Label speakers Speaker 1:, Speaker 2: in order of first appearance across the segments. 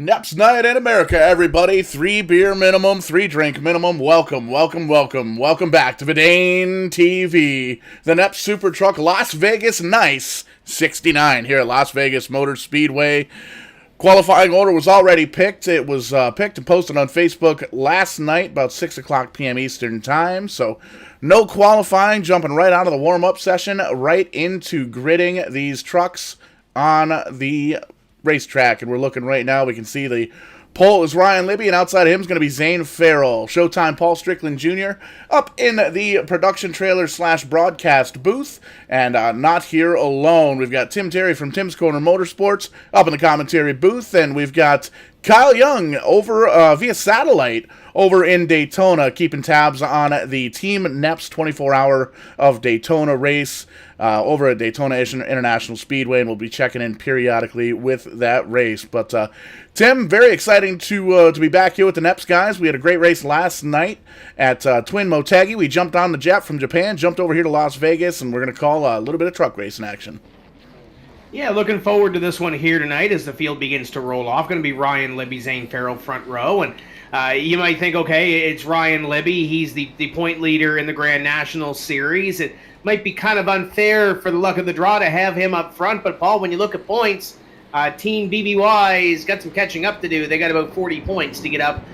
Speaker 1: NEPS night in America, everybody. 3 beer minimum, 3 drink minimum. Welcome back to Verdane TV. The NEPS SuperTruck Las Vegas Nice 69 here at Las Vegas Motor Speedway. Qualifying order was already picked. It was picked and posted on Facebook last night, about 6 o'clock p.m. Eastern Time. So no qualifying, jumping right out of the warm-up session, right into gridding these trucks on the racetrack. And we're looking right now, we can see the pole is Ryan Libby, and outside of him is going to be Zane Farrell. Showtime Paul Strickland Jr. up in the production trailer / broadcast booth. And not here alone. We've got Tim Terry from Tim's Corner Motorsports up in the commentary booth. And we've got Kyle Young over via satellite over in Daytona, keeping tabs on the Team NEPS 24-hour of Daytona race over at Daytona International Speedway, and we'll be checking in periodically with that race. But Tim, very exciting to be back here with the NEPS guys. We had a great race last night at Twin Motegi. We jumped on the jet from Japan, jumped over here to Las Vegas, and we're going to call a little bit of truck racing action.
Speaker 2: Yeah, looking forward to this one here tonight as the field begins to roll off. Going to be Ryan Libby, Zane Farrell front row. And you might think, okay, it's Ryan Libby. He's the point leader in the Grand National Series. It might be kind of unfair for the luck of the draw to have him up front. But, Paul, when you look at points, Team BBY's got some catching up to do. They got about 40 points to get up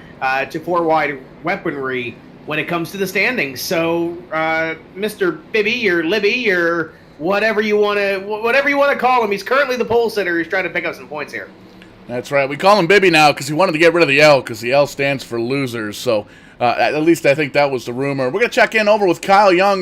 Speaker 2: to 4-wide weaponry when it comes to the standings. So, Mr. Bibby or Libby or whatever you want to call him, he's currently the pole sitter. He's trying to pick up some points here.
Speaker 1: That's right. We call him Bibby now because he wanted to get rid of the L, because the L stands for losers. So at least I think that was the rumor. We're going to check in over with Kyle Young.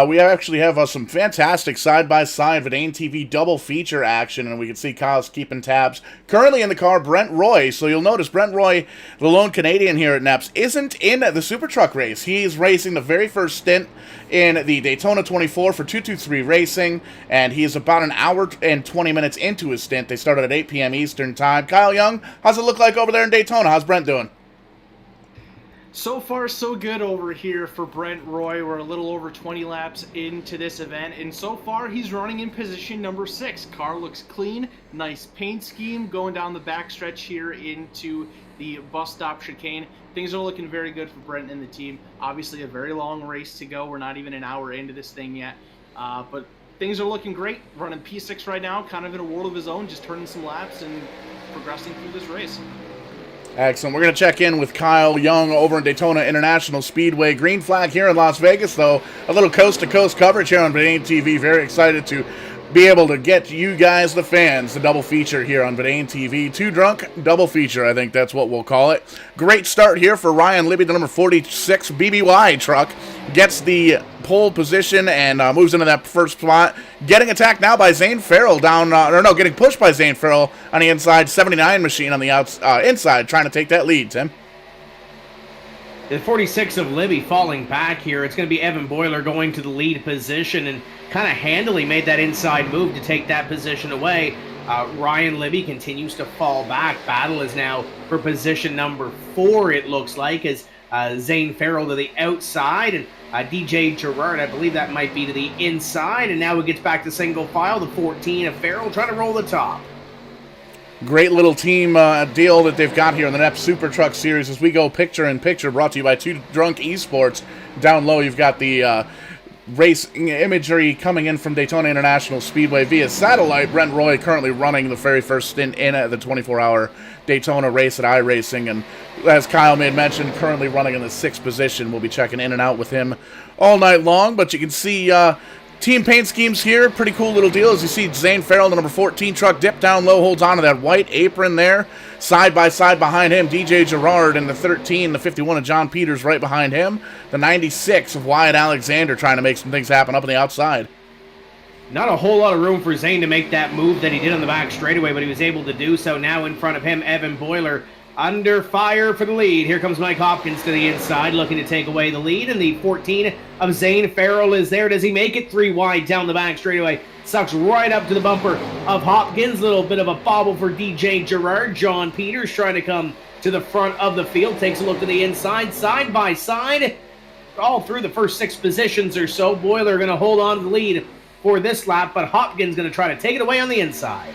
Speaker 1: We actually have some fantastic side-by-side Verdane TV double feature action, and we can see Kyle's keeping tabs. Currently in the car, Brent Roy. So you'll notice Brent Roy, the lone Canadian here at NEPS, isn't in the SuperTruck race. He's racing the very first stint in the Daytona 24 for 223 Racing, and he is about an hour and 20 minutes into his stint. They started at 8 p.m. Eastern Time. Kyle Young, how's it look like over there in Daytona? How's Brent doing?
Speaker 3: So far, so good over here for Brent Roy. We're a little over 20 laps into this event, and so far he's running in position number 6. Car looks clean, nice paint scheme going down the backstretch here into the bus stop chicane. Things are looking very good for Brent and the team. Obviously a very long race to go. We're not even an hour into this thing yet, but things are looking great. Running P6 right now, kind of in a world of his own, just turning some laps and progressing through this race.
Speaker 1: Excellent. We're going to check in with Kyle Young over in Daytona International Speedway. Green flag here in Las Vegas, though. A little coast-to-coast coverage here on Verdane TV. Very excited to be able to get you guys, the fans, the double feature here on Verdane TV. 2 drunk, double feature, I think that's what we'll call it. Great start here for Ryan Libby, the number 46 BBY truck. Gets the pole position and moves into that first spot. Getting attacked now by Zane Farrell getting pushed by Zane Farrell on the inside. 79 machine on the inside, trying to take that lead, Tim.
Speaker 2: The 46 of Libby falling back here. It's going to be Evan Boiler going to the lead position and kind of handily made that inside move to take that position away. Ryan Libby continues to fall back. Battle is now for position number 4, it looks like, as Zane Farrell to the outside, and DJ Gerard, I believe that might be to the inside, and now it gets back to single file. The 14 of Farrell trying to roll the top.
Speaker 1: Great little team deal that they've got here in the NEPS SuperTruck Series as we go picture-in-picture, brought to you by 2 Drunk Esports. Down low, you've got the racing imagery coming in from Daytona International Speedway via satellite. Brent Roy currently running the very first stint in the 24-hour Daytona race at iRacing, and as Kyle made mention, currently running in the 6th position. We'll be checking in and out with him all night long, but you can see team paint schemes here. Pretty cool little deal. As you see Zane Farrell, the number 14 truck, dip down low, holds on to that white apron there. Side by side behind him, DJ Gerard, and the 13, the 51 of John Peters right behind him. The 96 of Wyatt Alexander trying to make some things happen up on the outside.
Speaker 2: Not a whole lot of room for Zane to make that move that he did on the back straightaway, but he was able to do so. Now in front of him, Evan Boiler under fire for the lead. Here comes Mike Hopkins to the inside, looking to take away the lead, and the 14 of Zane Farrell is there. Does he make it 3 wide down the back straightaway? Sucks right up to the bumper of Hopkins. Little bit of a bobble for DJ Gerard. John Peters trying to come to the front of the field. Takes a look to the inside, side by side. All through the first 6 positions or so. Boiler going to hold on to the lead for this lap, but Hopkins going to try to take it away on the inside.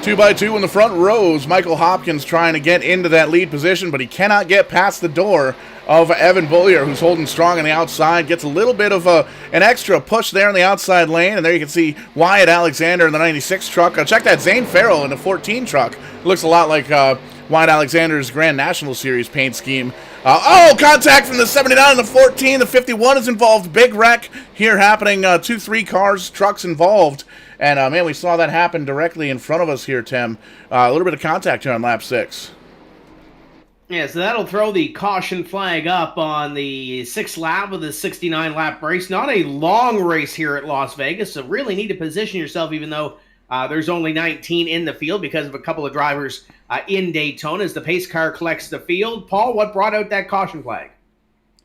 Speaker 1: 2x2 in the front rows. Michael Hopkins trying to get into that lead position, but he cannot get past the door of Evan Bullier, who's holding strong on the outside. Gets a little bit of an extra push there in the outside lane, and there you can see Wyatt Alexander in the 96 truck. Check that, Zane Farrell in the 14 truck. Looks a lot like Wyatt Alexander's Grand National Series paint scheme. Contact from the 79 and the 14. The 51 is involved. Big wreck here happening. 2-3 cars, trucks involved. And, man, we saw that happen directly in front of us here, Tim. A little bit of contact here on lap 6.
Speaker 2: Yeah, so that'll throw the caution flag up on the 6th lap of the 69-lap race. Not a long race here at Las Vegas, so really need to position yourself, even though there's only 19 in the field because of a couple of drivers in Daytona as the pace car collects the field. Paul, what brought out that caution flag?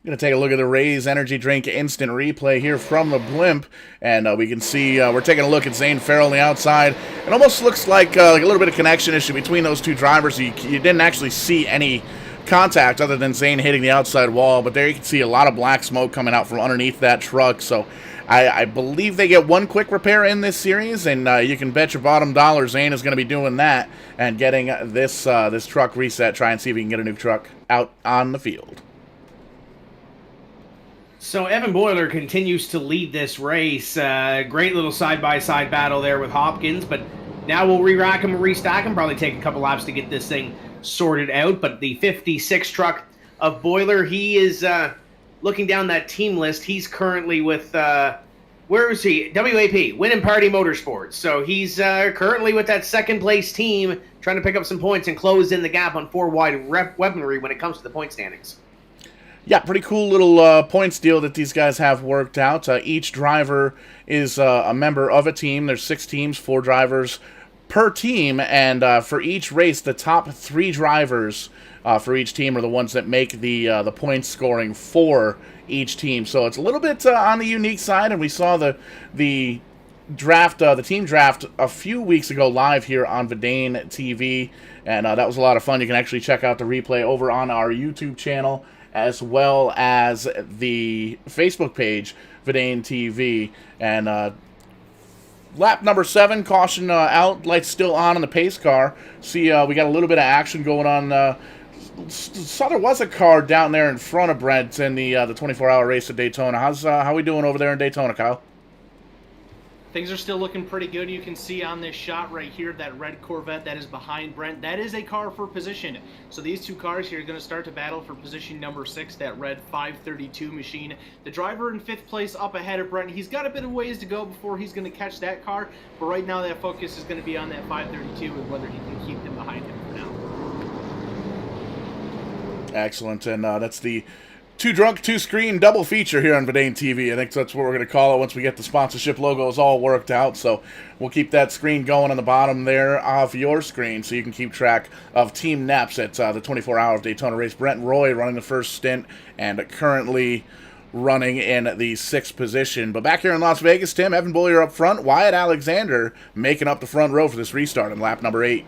Speaker 1: Going to take a look at the Rays Energy Drink instant replay here from the blimp, and we can see we're taking a look at Zane Farrell on the outside. It almost looks like a little bit of connection issue between those two drivers. You didn't actually see any contact other than Zane hitting the outside wall, but there you can see a lot of black smoke coming out from underneath that truck. So I believe they get one quick repair in this series, and you can bet your bottom dollar Zane is going to be doing that and getting this truck reset. Try and see if he can get a new truck out on the field.
Speaker 2: So Evan Boiler continues to lead this race. Great little side-by-side battle there with Hopkins, but now we'll re-rack him and restack him. Probably take a couple laps to get this thing sorted out. But the 56 truck of Boiler, he is looking down that team list. He's currently with, where is he? WAP, Win and Party Motorsports. So he's currently with that second-place team, trying to pick up some points and close in the gap on four-wide weaponry when it comes to the point standings.
Speaker 1: Yeah, pretty cool little points deal that these guys have worked out. Each driver is a member of a team. There's 6 teams, 4 drivers per team, and for each race, the top 3 drivers for each team are the ones that make the point scoring for each team. So it's a little bit on the unique side, and we saw the draft, the team draft, a few weeks ago live here on Vidane TV, and that was a lot of fun. You can actually check out the replay over on our YouTube channel, as well as the Facebook page, Vidane TV. And lap number 7, caution out, lights still on the pace car. See, we got a little bit of action going on. Saw there was a car down there in front of Brent in the 24-hour race at Daytona. How we doing over there in Daytona, Kyle?
Speaker 3: Things are still looking pretty good. You can see on this shot right here, that red Corvette that is behind Brent. That is a car for position. So these two cars here are going to start to battle for position number 6, that red 532 machine. The driver in 5th place up ahead of Brent. He's got a bit of ways to go before he's going to catch that car. But right now that focus is going to be on that 532 and whether he can keep them behind him for now.
Speaker 1: Excellent. And that's the Two Drunk, Two Screen double feature here on Vidane TV. I think that's what we're going to call it once we get the sponsorship logos all worked out. So we'll keep that screen going on the bottom there of your screen so you can keep track of Team NEPS at the 24-hour of Daytona race. Brent Roy running the first stint and currently running in the 6th position. But back here in Las Vegas, Tim, Evan Bullier up front, Wyatt Alexander making up the front row for this restart in lap number 8.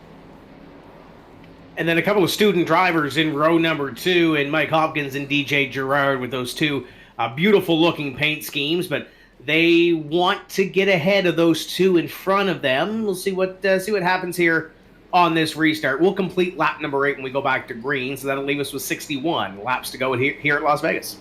Speaker 2: And then a couple of student drivers in row number 2, and Mike Hopkins and DJ Gerard with those two beautiful-looking paint schemes. But they want to get ahead of those two in front of them. We'll see what happens here on this restart. We'll complete lap number 8 when we go back to green, so that'll leave us with 61 laps to go here at Las Vegas.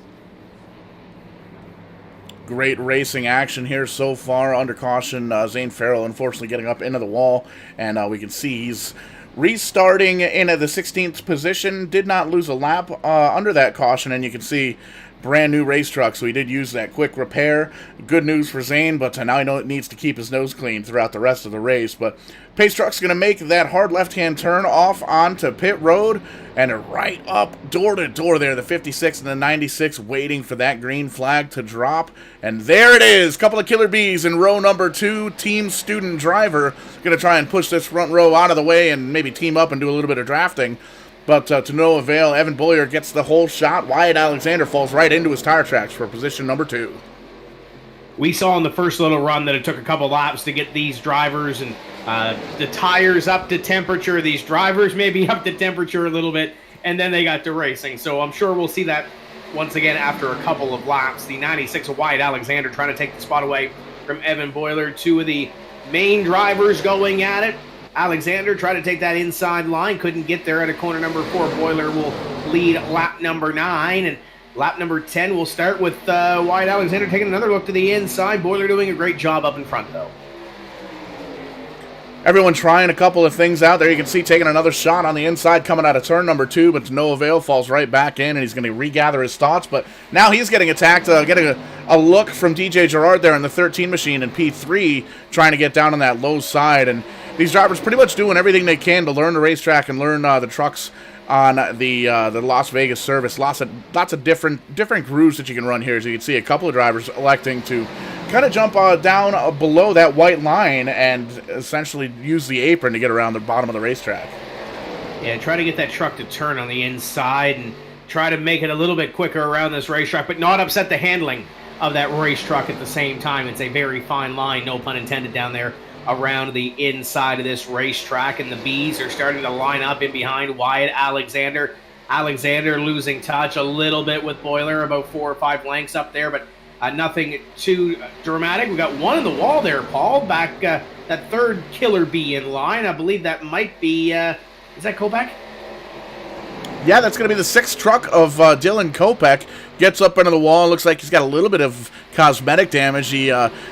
Speaker 1: Great racing action here so far. Under caution, Zane Farrell unfortunately getting up into the wall, and we can see he's restarting in the 16th position. Did not lose a lap under that caution, and you can see brand new race truck, so he did use that quick repair. Good news for Zane, but now he needs to keep his nose clean throughout the rest of the race. But pace truck's going to make that hard left-hand turn off onto pit road, and right up door to door there, the 56 and the 96 waiting for that green flag to drop. And there it is, couple of killer bees in row number 2. Team student driver going to try and push this front row out of the way and maybe team up and do a little bit of drafting. But to no avail. Evan Bullier gets the whole shot. Wyatt Alexander falls right into his tire tracks for position number 2.
Speaker 2: We saw in the first little run that it took a couple laps to get these drivers and the tires up to temperature. These drivers maybe up to temperature a little bit, and then they got to racing. So I'm sure we'll see that once again after a couple of laps. The 96 of Wyatt Alexander trying to take the spot away from Evan Boiler. Two of the main drivers going at it. Alexander tried to take that inside line, couldn't get there at a corner number 4. Boiler will lead lap number 9, and lap number 10 will start with Wyatt Alexander taking another look to the inside. Boiler doing a great job up in front, though.
Speaker 1: Everyone trying a couple of things out there. You can see taking another shot on the inside coming out of turn number 2, but to no avail, falls right back in, and he's going to regather his thoughts. But now he's getting attacked, getting a look from DJ Gerard there in the 13 machine in P3, trying to get down on that low side. And these drivers pretty much doing everything they can to learn the racetrack and learn the trucks on the Las Vegas service. Lots of different grooves that you can run here. As you can see, a couple of drivers electing to kind of jump down below that white line and essentially use the apron to get around the bottom of the racetrack.
Speaker 2: Yeah, try to get that truck to turn on the inside and try to make it a little bit quicker around this racetrack, but not upset the handling of that race truck at the same time. It's a very fine line, no pun intended, down there around the inside of this racetrack, and the Bees are starting to line up in behind Wyatt Alexander. Alexander losing touch a little bit with Boiler, about 4 or 5 lengths up there, but nothing too dramatic. We got one in the wall there, Paul. Back that third Killer Bee in line. I believe that might be, is that Kopeck?
Speaker 1: Yeah, that's going to be the 6th truck of Dylan Kopeck. Gets up into the wall. Looks like he's got a little bit of cosmetic damage. He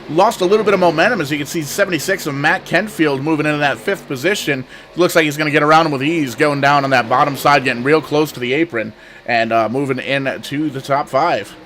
Speaker 1: lost a little bit of momentum. As you can see, 76 of Matt Kentfield moving into that 5th position. Looks like he's going to get around him with ease, going down on that bottom side, getting real close to the apron, and moving into the top 5.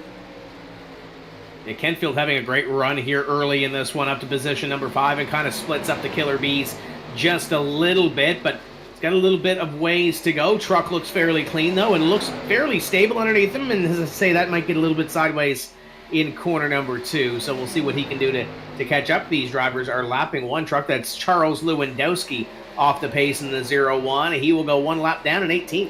Speaker 2: Yeah, Kentfield having a great run here early in this one up to position number 5 and kind of splits up the Killer Bees just a little bit, but it's got a little bit of ways to go. Truck looks fairly clean, though, and looks fairly stable underneath him, and as I say, that might get a little bit sideways in corner number 2, so we'll see what he can do to catch up. These drivers are lapping one truck. That's Charles Lewandowski off the pace in the 0-1. He will go 1 lap down in 18th.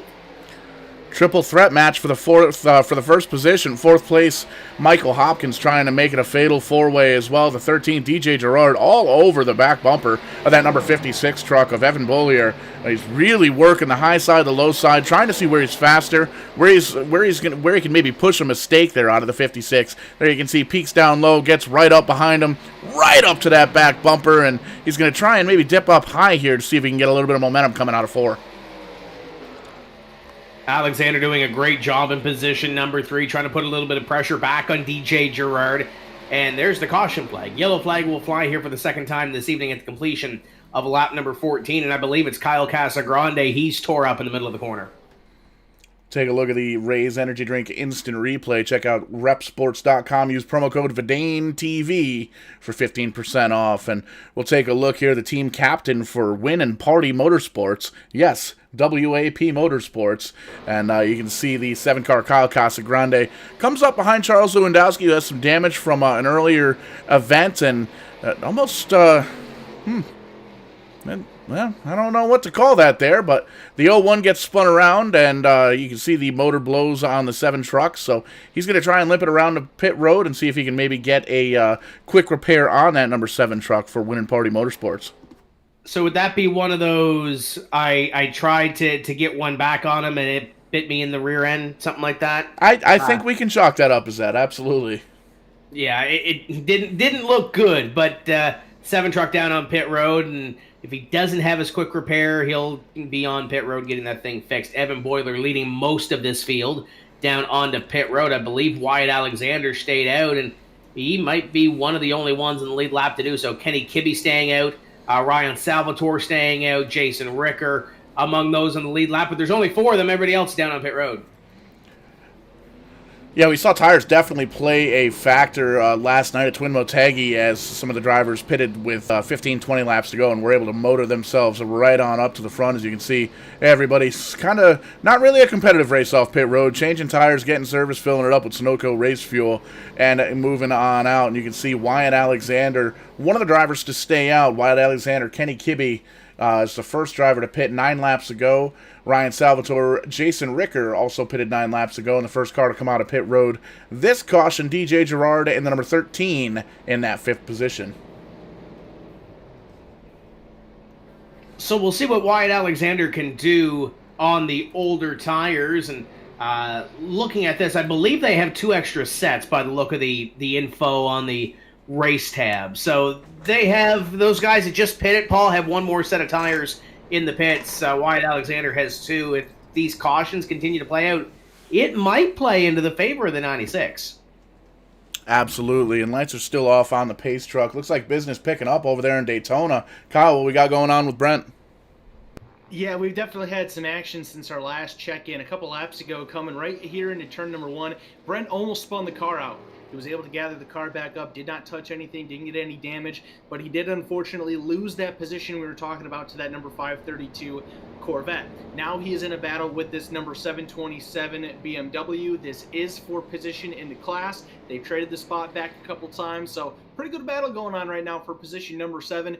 Speaker 1: Triple threat match for the for the first position. 4th place, Michael Hopkins trying to make it a fatal 4-way as well. The 13th, DJ Gerard, all over the back bumper of that number 56 truck of Evan Bollier. He's really working the high side, the low side, trying to see where he's faster, where he can maybe push a mistake there out of the 56. There you can see peaks down low, gets right up behind him, right up to that back bumper, and he's going to try and maybe dip up high here to see if he can get a little bit of momentum coming out of 4.
Speaker 2: Alexander doing a great job in position number 3, trying to put a little bit of pressure back on DJ Gerard. And there's the caution flag. Yellow flag will fly here for the second time this evening at the completion of lap number 14. And I believe it's Kyle Casagrande. He's tore up in the middle of the corner.
Speaker 1: Take a look at the Raise Energy Drink instant replay. Check out repsports.com. Use promo code VIDANETV for 15% off. And we'll take a look here. The team captain for Win and Party Motorsports. Yes, WAP Motorsports. And you can see the 7-car Kyle Casagrande comes up behind Charles Lewandowski, who has some damage from an earlier event. And almost... Well, I don't know what to call that there, but the 01 gets spun around, and you can see the motor blows on the 7 truck, so he's going to try and limp it around the pit road and see if he can maybe get a quick repair on that number 7 truck for Win and Party Motorsports.
Speaker 2: So would that be one of those, I tried to get one back on him and it bit me in the rear end, something like that?
Speaker 1: I think we can chalk that up as that, absolutely.
Speaker 2: Yeah, it didn't look good, but 7 truck down on pit road, and if he doesn't have his quick repair, he'll be on pit road getting that thing fixed. Evan Boiler leading most of this field down onto pit road. I believe Wyatt Alexander stayed out, and he might be one of the only ones in the lead lap to do so. Kenny Kibbe staying out, Ryan Salvatore staying out, Jason Ricker among those in the lead lap, but there's only 4 of them, everybody else down on pit road.
Speaker 1: Yeah, we saw tires definitely play a factor last night at Twin Motegi as some of the drivers pitted with 15, 20 laps to go and were able to motor themselves right on up to the front. As you can see, everybody's kind of not really a competitive race off pit road, changing tires, getting service, filling it up with Sunoco race fuel, and moving on out. And you can see Wyatt Alexander, one of the drivers to stay out, Wyatt Alexander, Kenny Kibbe, is the first driver to pit 9 laps ago. Ryan Salvatore, Jason Ricker also pitted 9 laps ago, and the first car to come out of pit road. This caution, DJ Gerard in the number 13 in that 5th position.
Speaker 2: So we'll see what Wyatt Alexander can do on the older tires. And looking at this, I believe they have 2 extra sets by the look of the info on the race tab. So they have those guys that just pitted. Paul have one more set of tires in the pits. Wyatt Alexander has two. If these cautions continue to play out, it might play into the favor of the 96.
Speaker 1: Absolutely, and lights are still off on the pace truck. Looks like business picking up over there in Daytona. Kyle, what we got going on with Brent?
Speaker 3: Yeah, we've definitely had some action since our last check-in. A couple laps ago, coming right here into turn number 1, Brent almost spun the car out. He was able to gather the car back up, did not touch anything, didn't get any damage, but he did unfortunately lose that position we were talking about to that number 532 Corvette. Now he is in a battle with this number 727 BMW. This is for position in the class. They've traded the spot back a couple times, so pretty good battle going on right now for position number 7.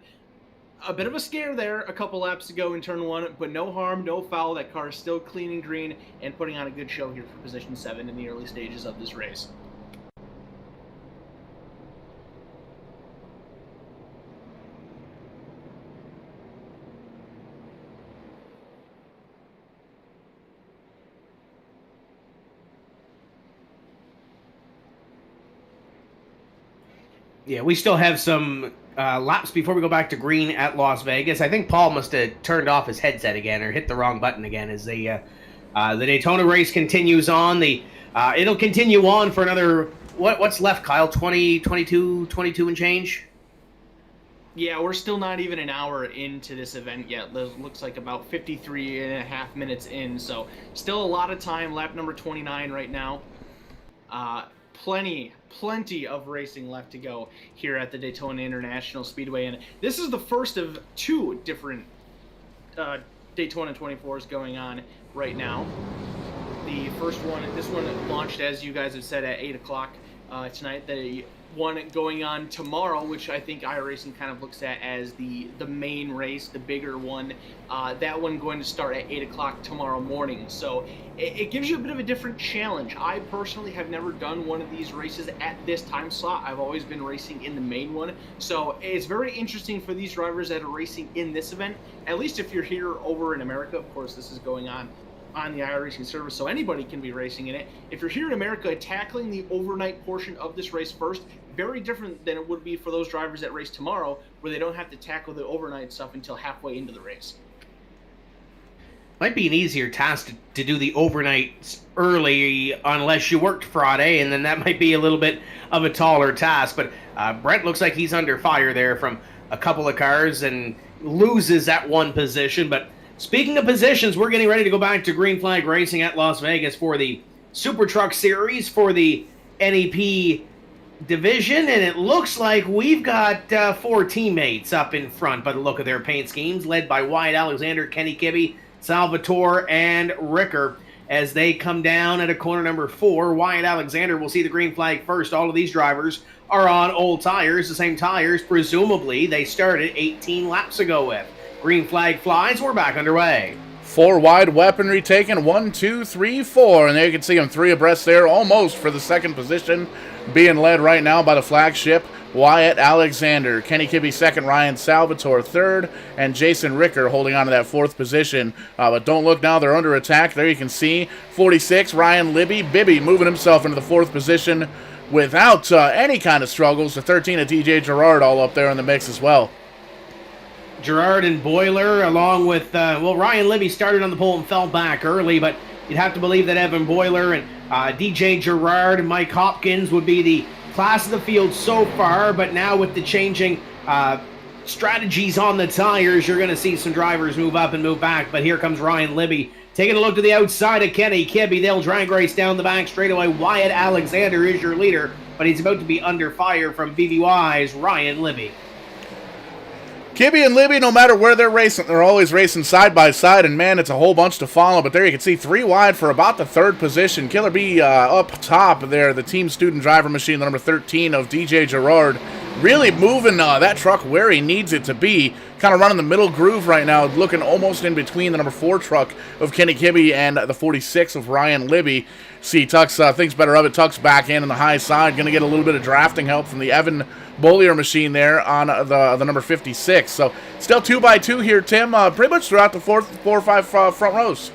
Speaker 3: A bit of a scare there a couple laps ago in turn 1, but no harm, no foul. That car is still clean and green and putting on a good show here for position 7 in the early stages of this race.
Speaker 2: Yeah, we still have some laps before we go back to green at Las Vegas. I think Paul must have turned off his headset again or hit the wrong button again as the Daytona race continues on. It'll continue on for another, what's left, Kyle? 22 and change?
Speaker 3: Yeah, we're still not even an hour into this event yet. It looks like about 53 and a half minutes in, so still a lot of time. Lap number 29 right now. Plenty of racing left to go here at the Daytona International Speedway, and this is the first of 2 different Daytona 24s going on right now. The first one, this one launched, as you guys have said, at 8 o'clock tonight. The one going on tomorrow, which I think iRacing kind of looks at as the main race, the bigger one. That one going to start at 8 o'clock tomorrow morning. So it gives you a bit of a different challenge. I personally have never done one of these races at this time slot. I've always been racing in the main one. So it's very interesting for these drivers that are racing in this event. At least if you're here over in America, of course this is going on the iRacing service, so anybody can be racing in it. If you're here in America, tackling the overnight portion of this race first, very different than it would be for those drivers that race tomorrow, where they don't have to tackle the overnight stuff until halfway into the race.
Speaker 2: Might be an easier task to do the overnight early unless you worked Friday, and then that might be a little bit of a taller task. But Brent looks like he's under fire there from a couple of cars and loses that one position. But speaking of positions, we're getting ready to go back to Green Flag Racing at Las Vegas for the SuperTruck Series for the NEP division, and it looks like we've got 4 teammates up in front by the look of their paint schemes, led by Wyatt Alexander, Kenny Kibbe, Salvatore, and Ricker. As they come down at a corner number 4, Wyatt Alexander will see the green flag first. All of these drivers are on old tires, the same tires presumably they started 18 laps ago with. Green flag flies, we're back underway.
Speaker 1: 4 wide weaponry taken, 1, 2, 3, 4, and there you can see them 3 abreast there, almost for the second position, being led right now by the flagship Wyatt Alexander. Kenny Kibbe second, Ryan Salvatore third, and Jason Ricker holding on to that 4th position. But don't look now, they're under attack. There you can see 46, Ryan Bibby moving himself into the 4th position without any kind of struggles. The 13 of DJ Gerard all up there in the mix as well.
Speaker 2: Gerard and Boiler, along with, Ryan Libby started on the pole and fell back early, but you'd have to believe that Evan Boiler and DJ Gerard and Mike Hopkins would be the class of the field so far, but now with the changing strategies on the tires, you're going to see some drivers move up and move back, but here comes Ryan Libby. Taking a look to the outside of Kenny Kibbe, they'll drag race down the back straightaway. Wyatt Alexander is your leader, but he's about to be under fire from BBY's Ryan Libby.
Speaker 1: Kibbe and Libby, no matter where they're racing, they're always racing side by side, and man, it's a whole bunch to follow. But there you can see 3 wide for about the 3rd position. Killer B up top there, the team student driver machine, the number 13 of DJ Gerard, really moving that truck where he needs it to be. Kind of running the middle groove right now, looking almost in between the number 4 truck of Kenny Kibbe and the 46 of Ryan Libby. See, Tux thinks better of it. Tux back in on the high side, going to get a little bit of drafting help from the Evan Bollier machine there on the number 56. So still 2x2 here, Tim, pretty much throughout the 4 or 5 front rows.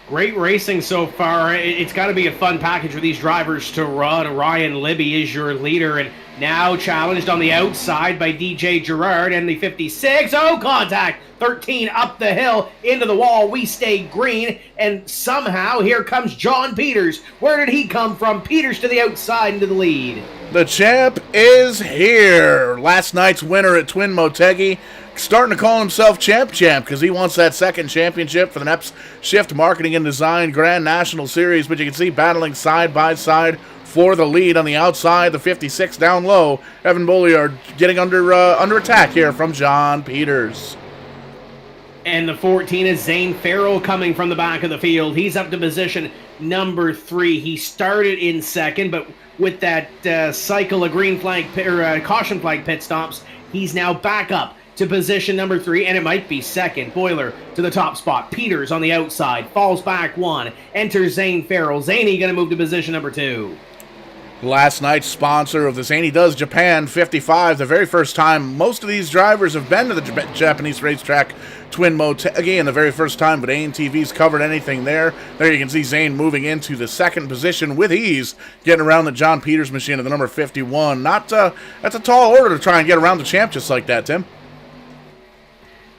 Speaker 2: Great racing so far. It's got to be a fun package for these drivers to run. Ryan Libby is your leader, and now challenged on the outside by DJ Gerard and the 56. Oh, contact! 13 up the hill into the wall. We stay green, and somehow here comes John Peters. Where did he come from? Peters to the outside into the lead.
Speaker 1: The champ is here. Last night's winner at Twin Motegi, starting to call himself champ because he wants that second championship for the NEPS Shift Marketing and Design Grand National Series. But you can see battling side by side for the lead on the outside, the 56 down low. Evan Beauliard getting under attack here from John Peters.
Speaker 2: And the 14 is Zane Farrell coming from the back of the field. He's up to position number 3. He started in second, but with that cycle of green flag or caution flag pit stops, he's now back up to position number 3, and it might be second. Boiler to the top spot. Peters on the outside, falls back 1, enters Zane Farrell. Zaney going to move to position number 2.
Speaker 1: Last night's sponsor of the Zany Does Japan 55, the very first time most of these drivers have been to the Japanese racetrack Twin Motegi, and the very first time but ANTV's covered anything there. There you can see Zane moving into the second position with ease, getting around the John Peters machine at the number 51. That's a tall order to try and get around the champ just like that, Tim.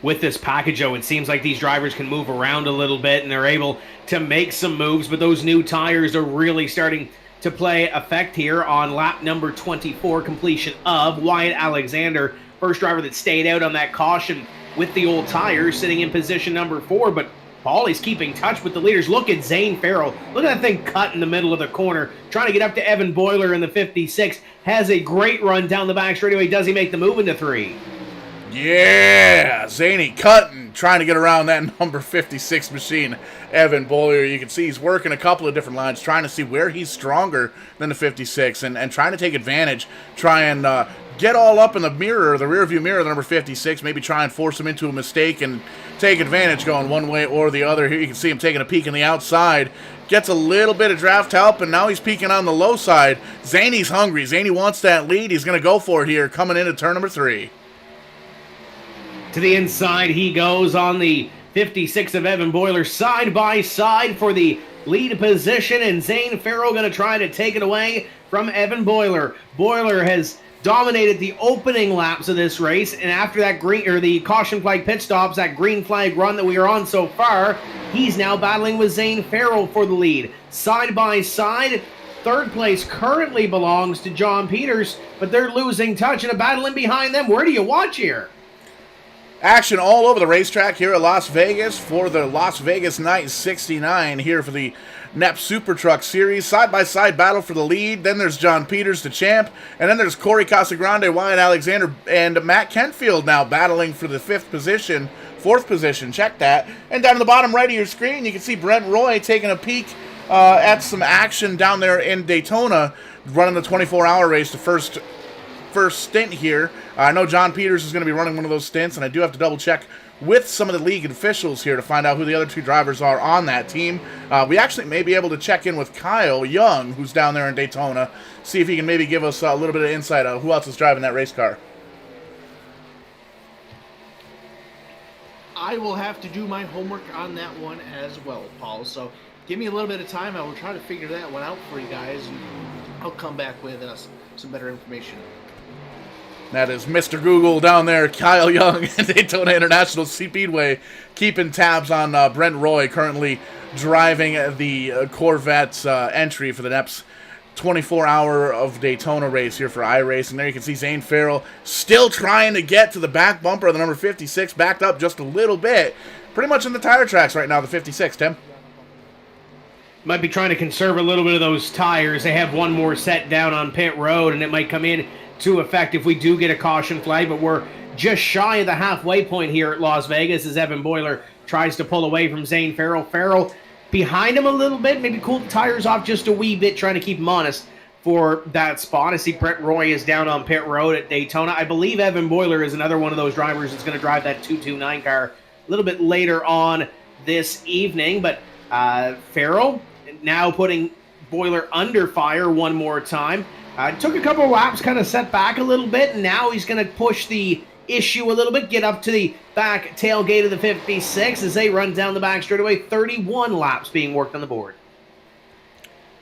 Speaker 2: With this package, though, it seems like these drivers can move around a little bit, and they're able to make some moves, but those new tires are really starting to play effect here on lap number 24, completion of Wyatt Alexander, first driver that stayed out on that caution with the old tires, sitting in position number 4, but Paulie's keeping touch with the leaders. Look at Zane Farrell. Look at that thing cut in the middle of the corner, trying to get up to Evan Boiler in the 56. Has a great run down the back straightaway. Does he make the move into 3?
Speaker 1: Yeah, Zany cutting, trying to get around that number 56 machine. Evan Boyer, you can see he's working a couple of different lines, trying to see where he's stronger than the 56 and trying to take advantage, try and get all up in the mirror, the rear view mirror of the number 56, maybe try and force him into a mistake and take advantage going one way or the other. Here you can see him taking a peek in the outside. Gets a little bit of draft help, and now he's peeking on the low side. Zany's hungry. Zany wants that lead. He's going to go for it here, coming into turn number 3.
Speaker 2: To the inside he goes on the 56 of Evan Boiler, side by side for the lead position, and Zane Farrell going to try to take it away from Evan Boiler. Boiler has dominated the opening laps of this race, and after that the caution flag pit stops, that green flag run that we are on so far, he's now battling with Zane Farrell for the lead. Side by side, third place currently belongs to John Peters, but they're losing touch and a battle in behind them. Where do you watch here?
Speaker 1: Action all over the racetrack here at Las Vegas for the Las Vegas Night 69 here for the NEPS SuperTruck Series. Side-by-side battle for the lead. Then there's John Peters, the champ. And then there's Corey Casagrande, Wyatt Alexander, and Matt Kentfield now battling for the fourth position. Check that. And down to the bottom right of your screen, you can see Brent Roy taking a peek at some action down there in Daytona, running the 24-hour race, the first stint here. I know John Peters is going to be running one of those stints, and I do have to double check with some of the league officials here to find out who the other two drivers are on that team. We actually may be able to check in with Kyle Young, who's down there in Daytona, see if he can maybe give us a little bit of insight on who else is driving that race car.
Speaker 3: I will have to do my homework on that one as well, Paul. So give me a little bit of time. I will try to figure that one out for you guys, and I'll come back with some better information.
Speaker 1: That is Mr. Google down there, Kyle Young at Daytona International Speedway, keeping tabs on Brent Roy, currently driving the Corvette entry for the NEPS 24-hour of Daytona race here for iRacing. There you can see Zane Farrell still trying to get to the back bumper of the number 56, backed up just a little bit. Pretty much in the tire tracks right now, the 56, Tim.
Speaker 2: Might be trying to conserve a little bit of those tires. They have one more set down on pit road, and it might come in to effect if we do get a caution flag, but we're just shy of the halfway point here at Las Vegas as Evan Boiler tries to pull away from Zane Farrell. Farrell behind him a little bit, maybe cool the tires off just a wee bit, trying to keep him honest for that spot. I see Brent Roy is down on pit road at Daytona. I believe Evan Boiler is another one of those drivers that's going to drive that 229 car a little bit later on this evening, but Farrell now putting Boiler under fire one more time. Took a couple of laps, kind of set back a little bit, and now he's going to push the issue a little bit, get up to the back tailgate of the 56 as they run down the back straightaway. 31 laps being worked on the board.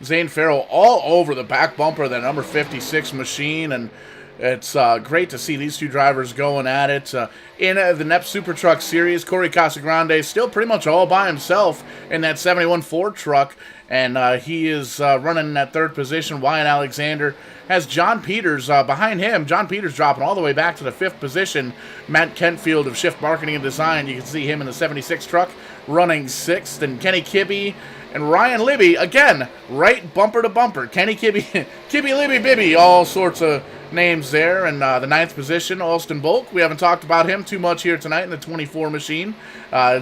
Speaker 1: Zane Farrell all over the back bumper of that number 56 machine, and it's great to see these two drivers going at it. In the NEPS SuperTruck Series, Corey Casagrande still pretty much all by himself in that 71 Ford truck, and he is running in that third position. Wyatt Alexander has John Peters behind him. John Peters dropping all the way back to the fifth position. Matt Kentfield of Shift Marketing and Design, you can see him in the 76 truck running sixth, and Kenny Kibbe and Ryan Libby, again, right bumper to bumper. Kenny Kibbe, Kibbe, Libby, Bibby, all sorts of names there. And the ninth position, Alston Bulk. We haven't talked about him too much here tonight in the 24 machine.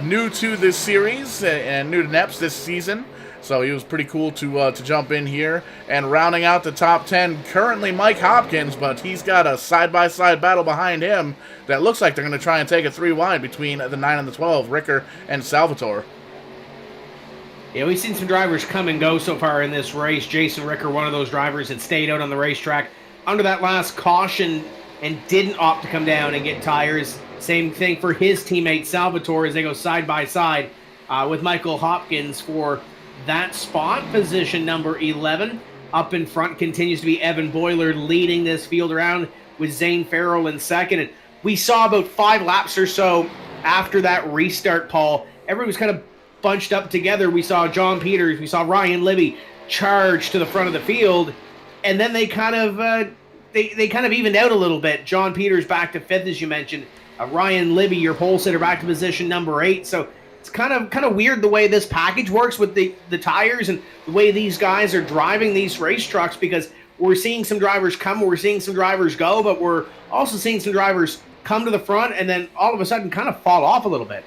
Speaker 1: New to this series and new to NEPS this season. So he was pretty cool to jump in here. And rounding out the top 10, currently Mike Hopkins, but he's got a side-by-side battle behind him that looks like they're going to try and take it 3 wide between the 9 and the 12, Ricker and Salvatore.
Speaker 2: Yeah, we've seen some drivers come and go so far in this race. Jason Ricker, one of those drivers that stayed out on the racetrack under that last caution and didn't opt to come down and get tires. Same thing for his teammate Salvatore as they go side by side with Michael Hopkins for that spot. Position number 11. Up in front continues to be Evan Boiler leading this field around with Zane Farrell in second. And we saw about 5 laps or so after that restart, Paul. Everyone was kind of bunched up together. We saw John Peters, we saw Ryan Libby charge to the front of the field, and then they kind of they kind of evened out a little bit. John Peters back to 5th, as you mentioned. Ryan Libby, your pole sitter, back to position number 8. So it's kind of weird the way this package works with the tires and the way these guys are driving these race trucks, because we're seeing some drivers come, we're seeing some drivers go, but we're also seeing some drivers come to the front and then all of a sudden kind of fall off a little bit.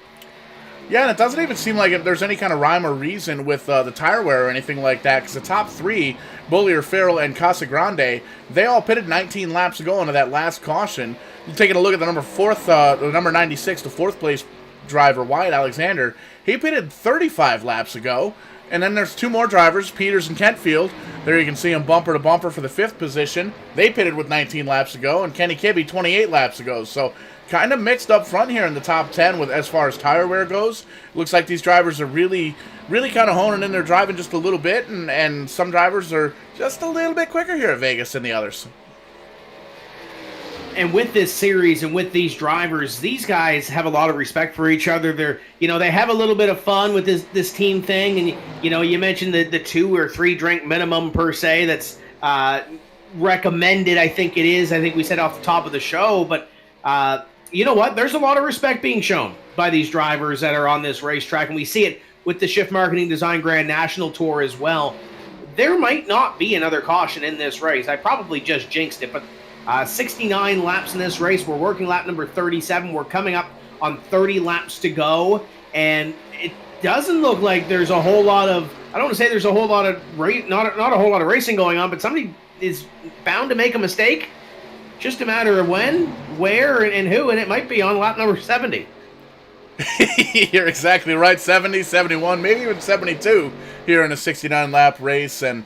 Speaker 1: Yeah, and it doesn't even seem like there's any kind of rhyme or reason with the tire wear or anything like that, because the top 3, Bollier, Farrell, and Casagrande, they all pitted 19 laps ago into that last caution. You're taking a look at the number 96, the 4th place driver, Wyatt Alexander. He pitted 35 laps ago. And then there's 2 more drivers, Peters and Kentfield. There you can see them bumper to bumper for the 5th position. They pitted with 19 laps ago, and Kenny Kibbe 28 laps ago. So kind of mixed up front here in the top 10 with as far as tire wear goes. Looks like these drivers are really kind of honing in their driving just a little bit, and some drivers are just a little bit quicker here at Vegas than the others.
Speaker 2: And with this series and with these drivers, these guys have a lot of respect for each other. They have a little bit of fun with this team thing. And, you mentioned the 2 or 3 drink minimum per se that's recommended, I think it is. I think we said off the top of the show. But you know what? There's a lot of respect being shown by these drivers that are on this racetrack. And we see it with the Shift Marketing Design Grand National Tour as well. There might not be another caution in this race. I probably just jinxed it, but 69 laps in this race. We're working lap number 37. We're coming up on 30 laps to go, and it doesn't look like there's a whole lot of, I don't want to say there's a whole lot of not a whole lot of racing going on, but somebody is bound to make a mistake. Just a matter of when, where, and who, and it might be on lap number 70.
Speaker 1: You're exactly right. 70, 71, maybe even 72 here in a 69 lap race. And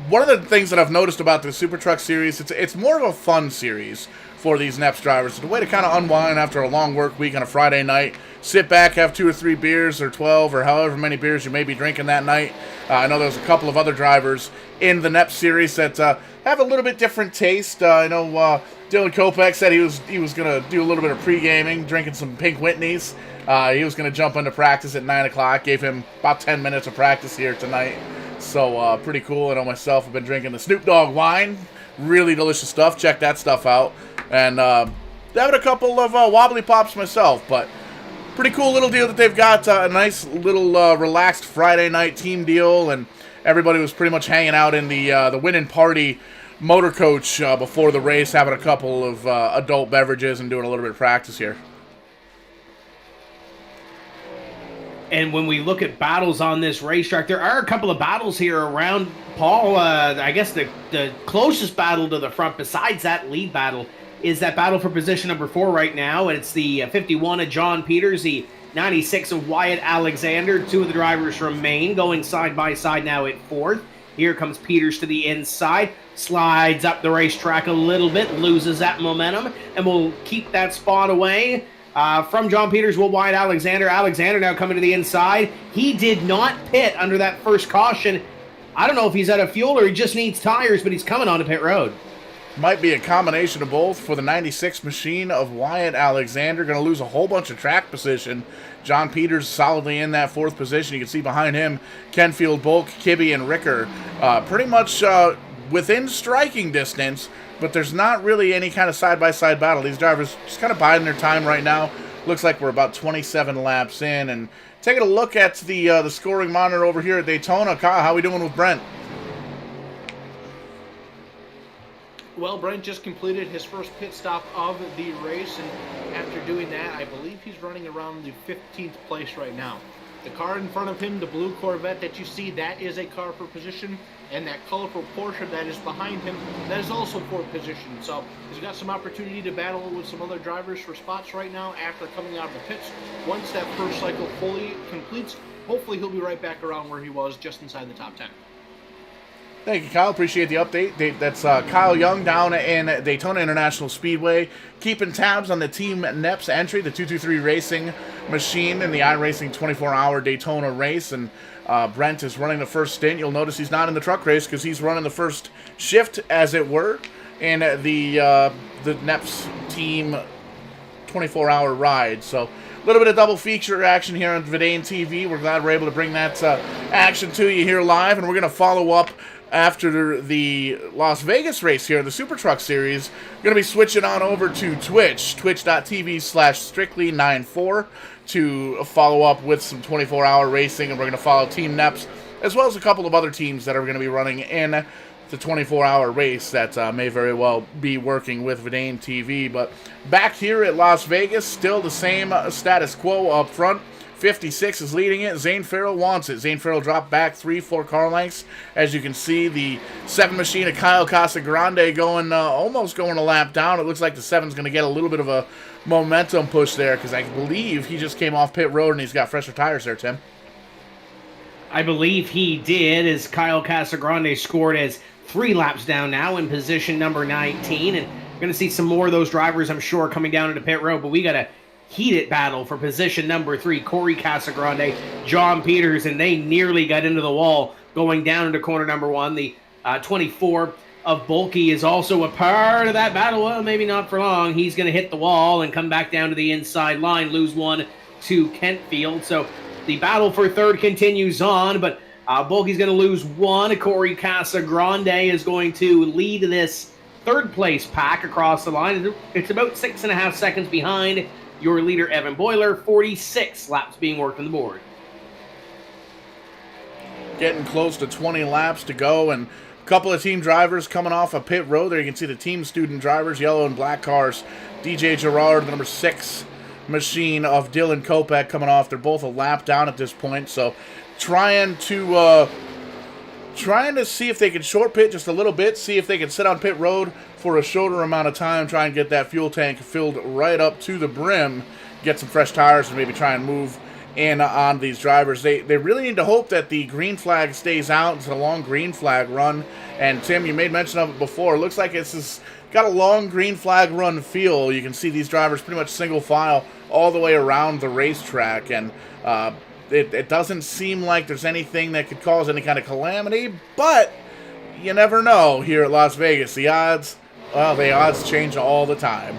Speaker 1: one of the things that I've noticed about the SuperTruck series, it's more of a fun series for these NEPS drivers. It's a way to kind of unwind after a long work week on a Friday night. Sit back, have 2 or 3 beers or 12 or however many beers you may be drinking that night. I know there's a couple of other drivers in the NEPS series that have a little bit different taste. I know Dylan Kopech said he was going to do a little bit of pre-gaming, drinking some Pink Whitneys. He was going to jump into practice at 9 o'clock. Gave him about 10 minutes of practice here tonight. So pretty cool. I know myself, I've been drinking the Snoop Dogg wine. Really delicious stuff. Check that stuff out. And having a couple of wobbly pops myself. But pretty cool little deal that they've got. A nice little relaxed Friday night team deal. And everybody was pretty much hanging out in the winning party motor coach before the race, having a couple of adult beverages and doing a little bit of practice here.
Speaker 2: And when we look at battles on this racetrack, there are a couple of battles here around, Paul. I guess the closest battle to the front, besides that lead battle, is that battle for position number 4 right now. And it's the 51 of John Peters, the 96 of Wyatt Alexander. 2 of the drivers from Maine going side by side now at 4th. Here comes Peters to the inside, slides up the racetrack a little bit, loses that momentum, and will keep that spot away. From John Peters will wide Alexander. Alexander now coming to the inside. He did not pit under that first caution. I don't know if he's out of fuel or he just needs tires, but he's coming onto pit road.
Speaker 1: Might be a combination of both for the 96 machine of Wyatt Alexander. Going to lose a whole bunch of track position. John Peters solidly in that 4th position. You can see behind him Kenfield, Bulk, Kibbe, and Ricker. Pretty much within striking distance, but there's not really any kind of side-by-side battle. These drivers just kind of biding their time right now. Looks like we're about 27 laps in. And taking a look at the scoring monitor over here at Daytona. Kyle, how are we doing with Brent?
Speaker 3: Well, Brent just completed his first pit stop of the race, and after doing that, I believe he's running around the 15th place right now. The car in front of him, the blue Corvette that you see, that is a car for position, and that colorful Porsche that is behind him, that is also for position. So he's got some opportunity to battle with some other drivers for spots right now after coming out of the pits. Once that first cycle fully completes, hopefully he'll be right back around where he was, just inside the top 10.
Speaker 1: Thank you, Kyle. Appreciate the update. That's Kyle Young down in Daytona International Speedway, keeping tabs on the Team NEPS entry, the 223 Racing machine in the iRacing 24-hour Daytona race. And Brent is running the first stint. You'll notice he's not in the truck race because he's running the first shift, as it were, in the NEPS Team 24-hour ride. So a little bit of double feature action here on Vidane TV. We're glad we're able to bring that action to you here live, and we're going to follow up after the Las Vegas race here, the SuperTruck series. We're going to be switching on over to Twitch, twitch.tv/strictly94 to follow up with some 24-hour racing, and we're going to follow Team NEPS, as well as a couple of other teams that are going to be running in the 24-hour race that may very well be working with Vidane TV. But back here at Las Vegas, still the same status quo up front. 56 is leading it. Zane Farrell wants it. Zane Farrell dropped back 3-4 car lengths. As you can see, the 7 machine of Kyle Casagrande almost going a lap down. It looks like the 7's going to get a little bit of a momentum push there because I believe he just came off pit road and he's got fresher tires there, Tim.
Speaker 2: I believe he did, as Kyle Casagrande scored as 3 laps down now in position number 19. And we're going to see some more of those drivers, I'm sure, coming down into pit road. But we got a heated battle for position number 3. Corey Casagrande, John Peters, and they nearly got into the wall going down into corner number 1. The 24 of Bulky is also a part of that battle. Well, maybe not for long. He's going to hit the wall and come back down to the inside line, lose 1 to Kentfield. So the battle for 3rd continues on, but Bulky's going to lose 1. Corey Casagrande is going to lead this 3rd place pack across the line. It's about 6.5 seconds behind your leader, Evan Boiler. 46 laps being worked on the board.
Speaker 1: Getting close to 20 laps to go, and a couple of team drivers coming off a pit road. There you can see the team student drivers, yellow and black cars. DJ Gerard, the number 6 machine of Dylan Kopech coming off. They're both a lap down at this point, so trying to see if they can short pit just a little bit, see if they can sit on pit road for a shorter amount of time, try and get that fuel tank filled right up to the brim, get some fresh tires, and maybe try and move in on these drivers. They really need to hope that the green flag stays out. It's a long green flag run, and Tim, you made mention of it before. It looks like it's got a long green flag run feel. You can see these drivers pretty much single file all the way around the racetrack, and it doesn't seem like there's anything that could cause any kind of calamity, but you never know here at Las Vegas. The odds change all the time.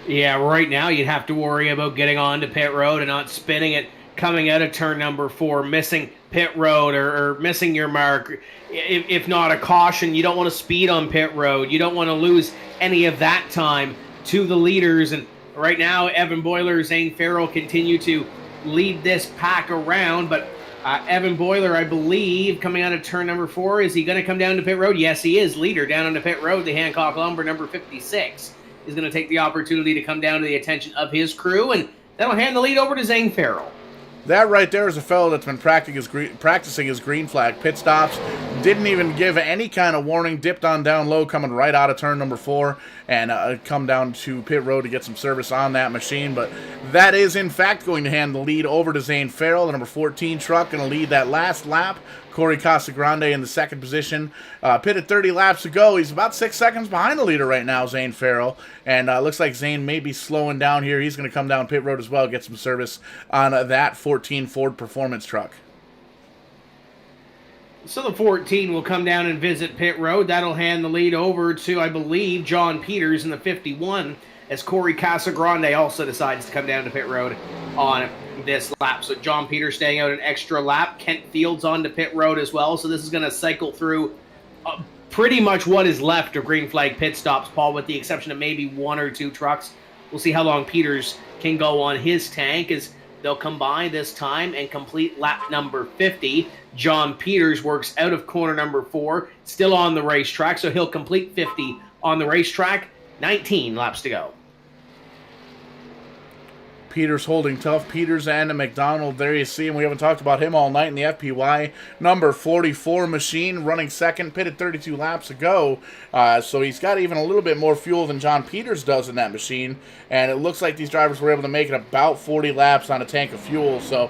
Speaker 2: Yeah, right now you'd have to worry about getting onto pit road and not spinning it coming out of turn number 4, missing pit road or missing your mark. If not a caution, you don't want to speed on pit road. You don't want to lose any of that time to the leaders. And right now, Evan Boiler, Zane Farrell continue to lead this pack around, but Evan Boiler, I believe, coming out of turn number 4, is he going to come down to pit road? Yes, he is. Leader down onto pit road. The Hancock Lumber number 56 is going to take the opportunity to come down to the attention of his crew, and that'll hand the lead over to Zane Farrell.
Speaker 1: That right there is a fellow that's been practicing his green flag pit stops. Didn't even give any kind of warning. Dipped on down low, coming right out of turn number 4, and come down to pit road to get some service on that machine. But that is, in fact, going to hand the lead over to Zane Farrell. The number 14 truck going to lead that last lap. Corey Casagrande in the second position. Pitted 30 laps to go. He's about 6 seconds behind the leader right now, Zane Farrell. And looks like Zane may be slowing down here. He's going to come down pit road as well, get some service on that 14 Ford Performance truck.
Speaker 2: So the 14 will come down and visit pit road. That'll hand the lead over to, I believe, John Peters in the 51, as Corey Casagrande also decides to come down to pit road on this lap. So John Peters staying out an extra lap. Kent Fields on to pit road as well. So this is going to cycle through pretty much what is left of green flag pit stops, Paul, with the exception of maybe one or two trucks. We'll see how long Peters can go on his tank as they'll come by this time and complete lap number 50. John Peters works out of corner number 4, still on the racetrack, so he'll complete 50 on the racetrack. 19 laps to go.
Speaker 1: Peters holding tough. Peters and McDonald, there you see him. We haven't talked about him all night in the FPY. Number 44 machine running second, pitted 32 laps ago. So he's got even a little bit more fuel than John Peters does in that machine. And it looks like these drivers were able to make it about 40 laps on a tank of fuel. So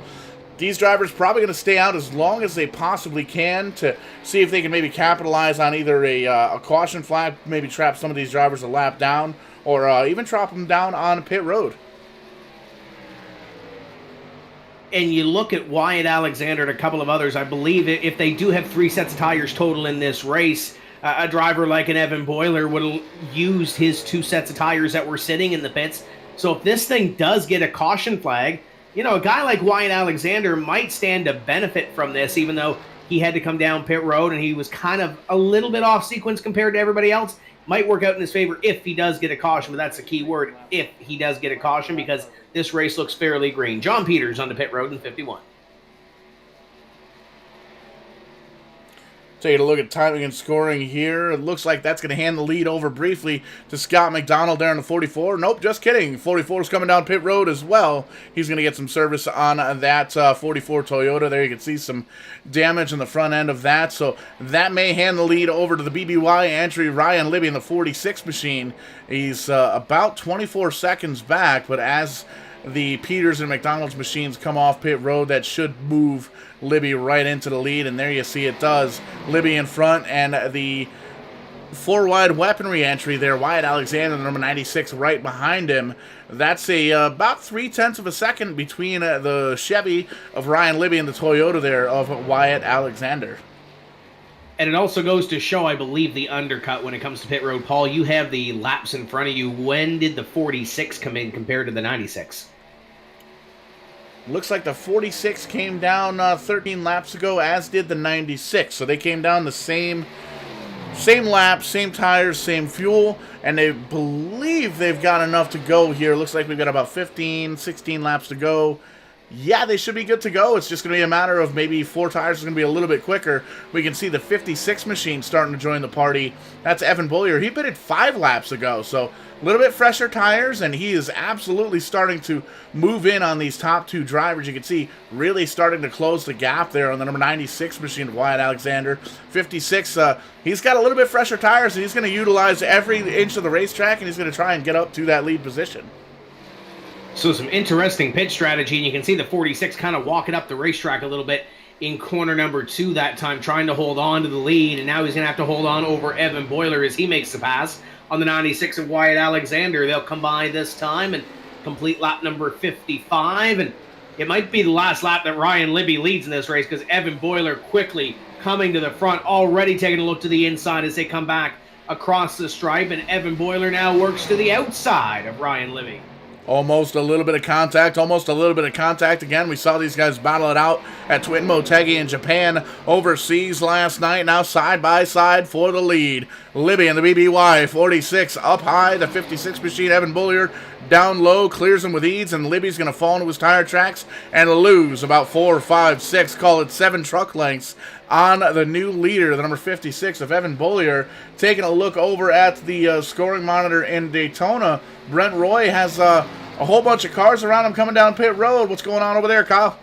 Speaker 1: these drivers probably going to stay out as long as they possibly can to see if they can maybe capitalize on either a caution flag, maybe trap some of these drivers a lap down, or even drop them down on pit road.
Speaker 2: And you look at Wyatt Alexander and a couple of others, I believe if they do have 3 sets of tires total in this race, a driver like an Evan Boiler would have used his 2 sets of tires that were sitting in the pits. So if this thing does get a caution flag, you know, a guy like Wyatt Alexander might stand to benefit from this, even though he had to come down pit road and he was kind of a little bit off sequence compared to everybody else. Might work out in his favor if he does get a caution, but that's the key word, if he does get a caution, because this race looks fairly green. John Peters on the pit road in 51.
Speaker 1: Taking a look at timing and scoring here. It looks like that's going to hand the lead over briefly to Scott McDonald there in the 44. Nope, just kidding. 44 is coming down pit road as well. He's going to get some service on that 44 Toyota. There you can see some damage in the front end of that. So that may hand the lead over to the BBY entry, Ryan Libby in the 46 machine. He's about 24 seconds back, but as the Peters and McDonald's machines come off pit road, that should move Libby right into the lead, and there you see it does. Libby in front, and the 4-wide weaponry entry there, Wyatt Alexander, number 96, right behind him. That's about 0.3 of a second between the Chevy of Ryan Libby and the Toyota there of Wyatt Alexander.
Speaker 2: And it also goes to show, I believe, the undercut when it comes to pit road. Paul, you have the laps in front of you. When did the 46 come in compared to the 96?
Speaker 1: Looks like the 46 came down 13 laps ago, as did the 96. So they came down the same laps, same tires, same fuel, and they believe they've got enough to go here. Looks like we've got about 15, 16 laps to go. Yeah, they should be good to go. It's just going to be a matter of maybe 4 tires is going to be a little bit quicker. We can see the 56 machine starting to join the party. That's Evan Bollier. He pitted 5 laps ago, so a little bit fresher tires, and he is absolutely starting to move in on these top 2 drivers. You can see really starting to close the gap there on the number 96 machine of Wyatt Alexander. 56, he's got a little bit fresher tires, and he's going to utilize every inch of the racetrack, and he's going to try and get up to that lead position.
Speaker 2: So some interesting pit strategy, and you can see the 46 kind of walking up the racetrack a little bit in corner number 2 that time, trying to hold on to the lead, and now he's going to have to hold on over Evan Boiler as he makes the pass on the 96 of Wyatt Alexander. They'll come by this time and complete lap number 55, and it might be the last lap that Ryan Libby leads in this race, because Evan Boiler quickly coming to the front, already taking a look to the inside as they come back across the stripe, and Evan Boiler now works to the outside of Ryan Libby.
Speaker 1: Almost a little bit of contact, Again, we saw these guys battle it out at Twin Motegi in Japan overseas last night. Now side by side for the lead. Libby and the BBY 46 up high. The 56 machine, Evan Bollier, down low, clears him with ease, and Libby's going to fall into his tire tracks and lose about 4, 5, 6, call it 7 truck lengths on the new leader, the number 56 of Evan Bollier. Taking a look over at the scoring monitor in Daytona, Brent Roy has a whole bunch of cars around him coming down pit road. What's going on over there, Kyle?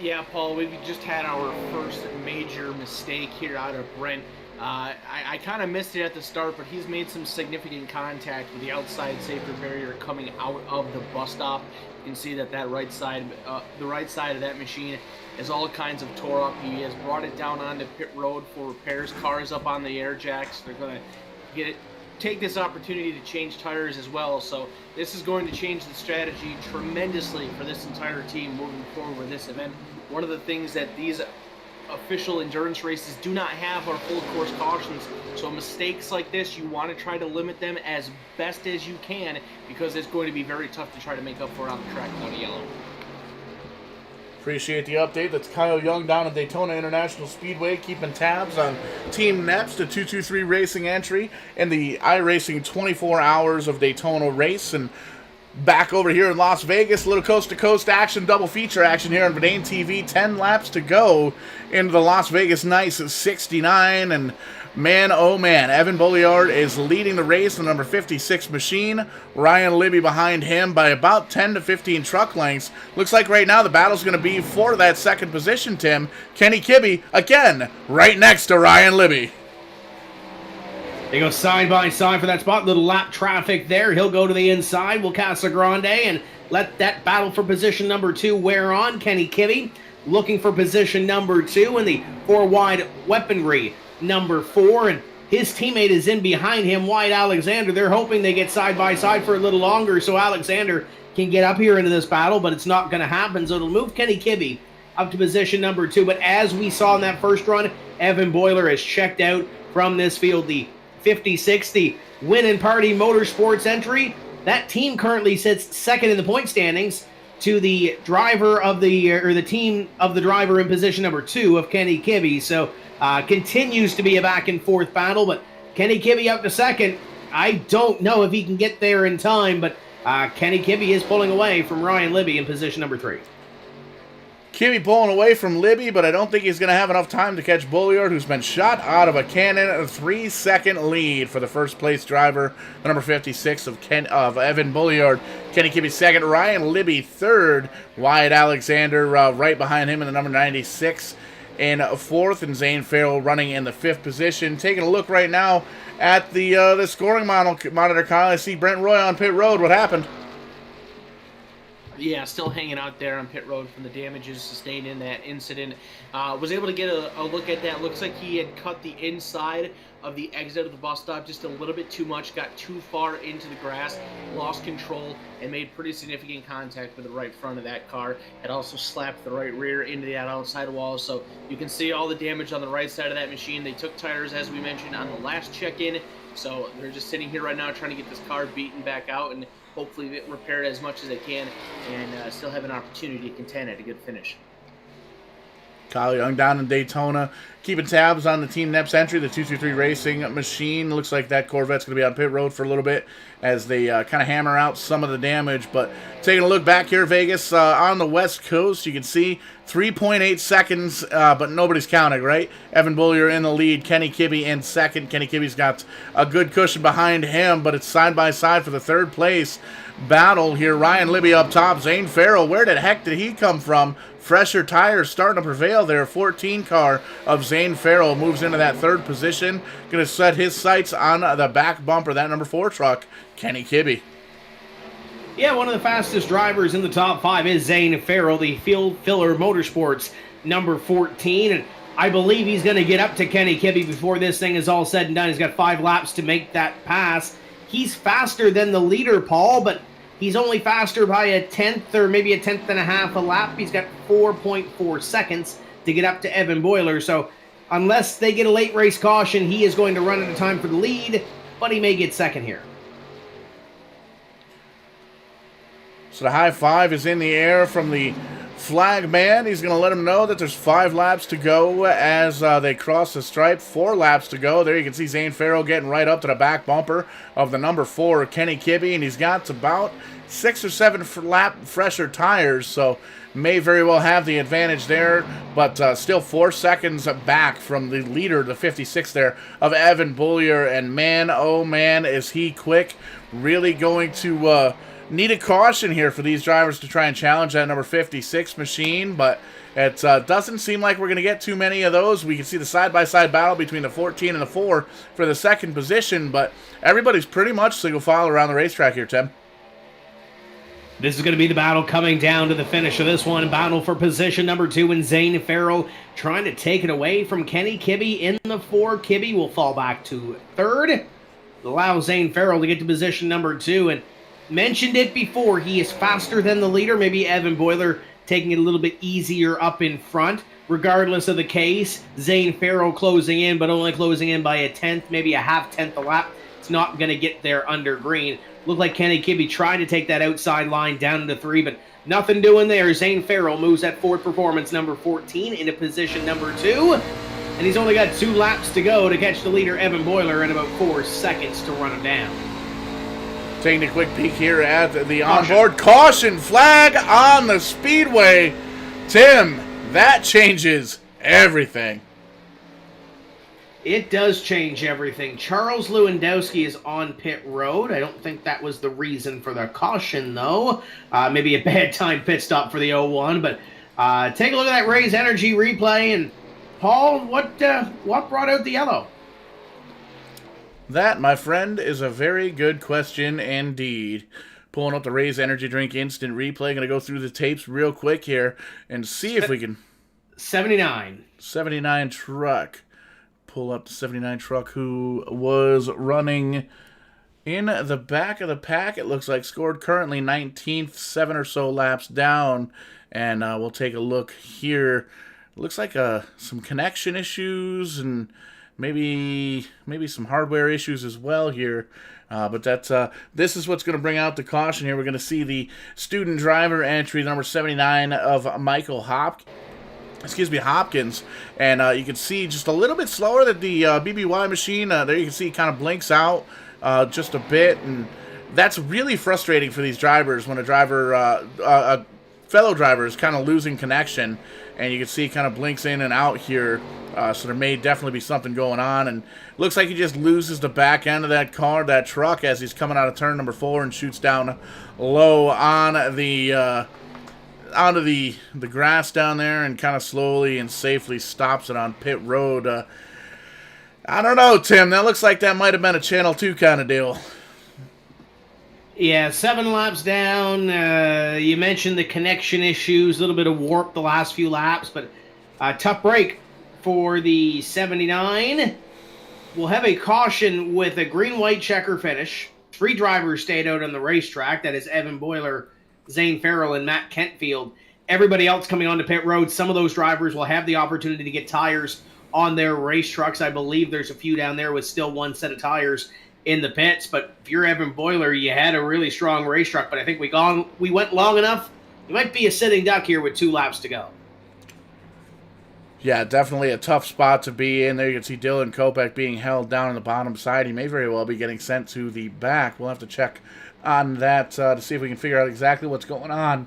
Speaker 3: Yeah, Paul, we just had our first major mistake here out of Brent. I kind of missed it at the start, but he's made some significant contact with the outside safety barrier coming out of the bus stop. You can see that the right side of that machine is all kinds of tore up. He has brought it down onto pit road for repairs. Cars up on the air jacks. They're going to take this opportunity to change tires as well. So this is going to change the strategy tremendously for this entire team moving forward with this event. One of the things that these official endurance races do not have are full course cautions, so mistakes like this, you want to try to limit them as best as you can, because it's going to be very tough to try to make up for it on the track without a yellow.
Speaker 1: Appreciate the update. That's Kyle Young down at Daytona International Speedway, keeping tabs on Team NEPS, the 223 Racing entry, and the iRacing 24 Hours of Daytona race. And back over here in Las Vegas, a little coast-to-coast action, double feature action here on Verdane TV. 10 laps to go into the Las Vegas Nice at 69, and man, oh man, Evan Bolliard is leading the race, the number 56 machine. Ryan Libby behind him by about 10 to 15 truck lengths. Looks like right now the battle's going to be for that second position, Tim. Kenny Kibbe, again, right next to Ryan Libby.
Speaker 2: They go side by side for that spot. Little lap traffic there. He'll go to the inside. Will Casagrande and let that battle for position number 2 wear on. Kenny Kibbe looking for position number 2 in the 4-wide weaponry number 4. And his teammate is in behind him, Wyatt Alexander. They're hoping they get side by side for a little longer so Alexander can get up here into this battle, but it's not going to happen. So it'll move Kenny Kibbe up to position number 2. But as we saw in that first run, Evan Boiler has checked out from this field. The 56, the Win and Party Motorsports entry. That team currently sits second in the point standings to the driver of the team of the driver in position number 2 of Kenny Kibbe. So continues to be a back and forth battle, but Kenny Kibbe up to second. I don't know if he can get there in time, but Kenny Kibbe is pulling away from Ryan Libby in position number 3.
Speaker 1: Kibbe pulling away from Libby, but I don't think he's going to have enough time to catch Bolliard, who's been shot out of a cannon. A 3-second lead for the first place driver, the number 56 of Evan Bolliard. Kenny Kibbe second, Ryan Libby third, Wyatt Alexander right behind him in the number 96 in fourth, and Zane Farrell running in the 5th position. Taking a look right now at the scoring monitor, Kyle. I see Brent Roy on pit road. What happened?
Speaker 3: Yeah, still hanging out there on pit road from the damages sustained in that incident. Was able to get a look at that. Looks like he had cut the inside of the exit of the bus stop just a little bit too much, got too far into the grass, lost control, and made pretty significant contact with the right front of that car. Had also slapped the right rear into that outside wall, so you can see all the damage on the right side of that machine. They took tires, as we mentioned, on the last check-in, so they're just sitting here right now trying to get this car beaten back out and hopefully repair it as much as they can and still have an opportunity to contend at a good finish.
Speaker 1: Kyle Young down in Daytona, keeping tabs on the Team NEPS entry, the 223 Racing machine. Looks like that Corvette's going to be on pit road for a little bit as they kind of hammer out some of the damage. But taking a look back here, Vegas, on the West Coast, you can see 3.8 seconds, but nobody's counting, right? Evan Bollier in the lead, Kenny Kibbe in second. Kenny Kibbe's got a good cushion behind him, but it's side by side for the third place battle here. Ryan Libby up top, Zane Farrell, where the heck did he come from? Fresher tires starting to prevail there. 14 car of Zane Farrell moves into that third position. Going to set his sights on the back bumper, that number 4 truck, Kenny Kibbe.
Speaker 2: Yeah, one of the fastest drivers in the top 5 is Zane Farrell, the Field Filler Motorsports number 14. And I believe he's going to get up to Kenny Kibbe before this thing is all said and done. He's got 5 laps to make that pass. He's faster than the leader, Paul, but he's only faster by a tenth or maybe a tenth and a half a lap. He's got 4.4 seconds to get up to Evan Boiler. So unless they get a late race caution, he is going to run at a time for the lead, but he may get second here.
Speaker 1: So the high five is in the air from the flag man. He's going to let him know that there's 5 laps to go as they cross the stripe. 4 laps to go. There you can see Zane Farrell getting right up to the back bumper of the number 4, Kenny Kibbe, and he's got about 6 or 7 lap fresher tires, so may very well have the advantage there, but still 4 seconds back from the leader, the 56 there, of Evan Bollier, and man, oh man, is he quick. Really going to need a caution here for these drivers to try and challenge that number 56 machine, but it doesn't seem like we're going to get too many of those. We can see the side-by-side battle between the 14 and the 4 for the second position, but everybody's pretty much single file around the racetrack here, Tim.
Speaker 2: This is going to be the battle coming down to the finish of this one. Battle for position number 2, and Zane Farrell trying to take it away from Kenny Kibbe in the 4. Kibbe will fall back to 3rd. Allow Zane Farrell to get to position number 2, and mentioned it before, he is faster than the leader. Maybe Evan Boiler taking it a little bit easier up in front. Regardless of the case, Zane Farrell closing in, but only closing in by a tenth, maybe a half-tenth a lap. It's not going to get there under green. Looked like Kenny Kibbe trying to take that outside line down to 3, but nothing doing there. Zane Farrell moves at Ford Performance number 14 into position number 2. And he's only got 2 laps to go to catch the leader, Evan Boiler, and about 4 seconds to run him down.
Speaker 1: Taking a quick peek here at the onboard. Caution flag on the speedway. Tim, that changes everything.
Speaker 2: It does change everything. Charles Lewandowski is on pit road. I don't think that was the reason for the caution, though. Maybe a bad time pit stop for the 01. But take a look at that Raise Energy replay. And, Paul, what brought out the yellow?
Speaker 1: That, my friend, is a very good question indeed. Pulling up the Raise Energy Drink Instant Replay. Going to go through the tapes real quick here and see if we can...
Speaker 2: 79.
Speaker 1: 79 truck. Pull up the 79 truck who was running in the back of the pack. It looks like scored currently 19th, 7 or so laps down. And we'll take a look here. Looks like some connection issues and maybe some hardware issues as well here. But this is what's going to bring out the caution here. We're going to see the student driver entry, number 79 of Michael Hopkins. And you can see just a little bit slower that the BBY machine, there you can see kind of blinks out just a bit, and that's really frustrating for these drivers when a fellow driver is kind of losing connection, and you can see kind of blinks in and out here, so there may definitely be something going on, and looks like he just loses the back end of that truck as he's coming out of turn number 4 and shoots down low on onto the grass down there and kind of slowly and safely stops it on pit road. I don't know, Tim. That looks like that might have been a Channel 2 kind of deal.
Speaker 2: Yeah, 7 laps down. You mentioned the connection issues, a little bit of warp the last few laps, but a tough break for the 79. We'll have a caution with a green-white checker finish. 3 drivers stayed out on the racetrack. That is Evan Boiler, Zane Farrell, and Matt Kentfield. Everybody else coming onto pit road, some of those drivers will have the opportunity to get tires on their race trucks. I believe there's a few down there with still 1 set of tires in the pits. But if you're Evan Boiler, you had a really strong race truck, but I think we went long enough. You might be a sitting duck here with 2 laps to go.
Speaker 1: Yeah, definitely a tough spot to be in there. You can see Dylan Kopech being held down on the bottom side. He may very well be getting sent to the back. We'll have to check on that to see if we can figure out exactly what's going on.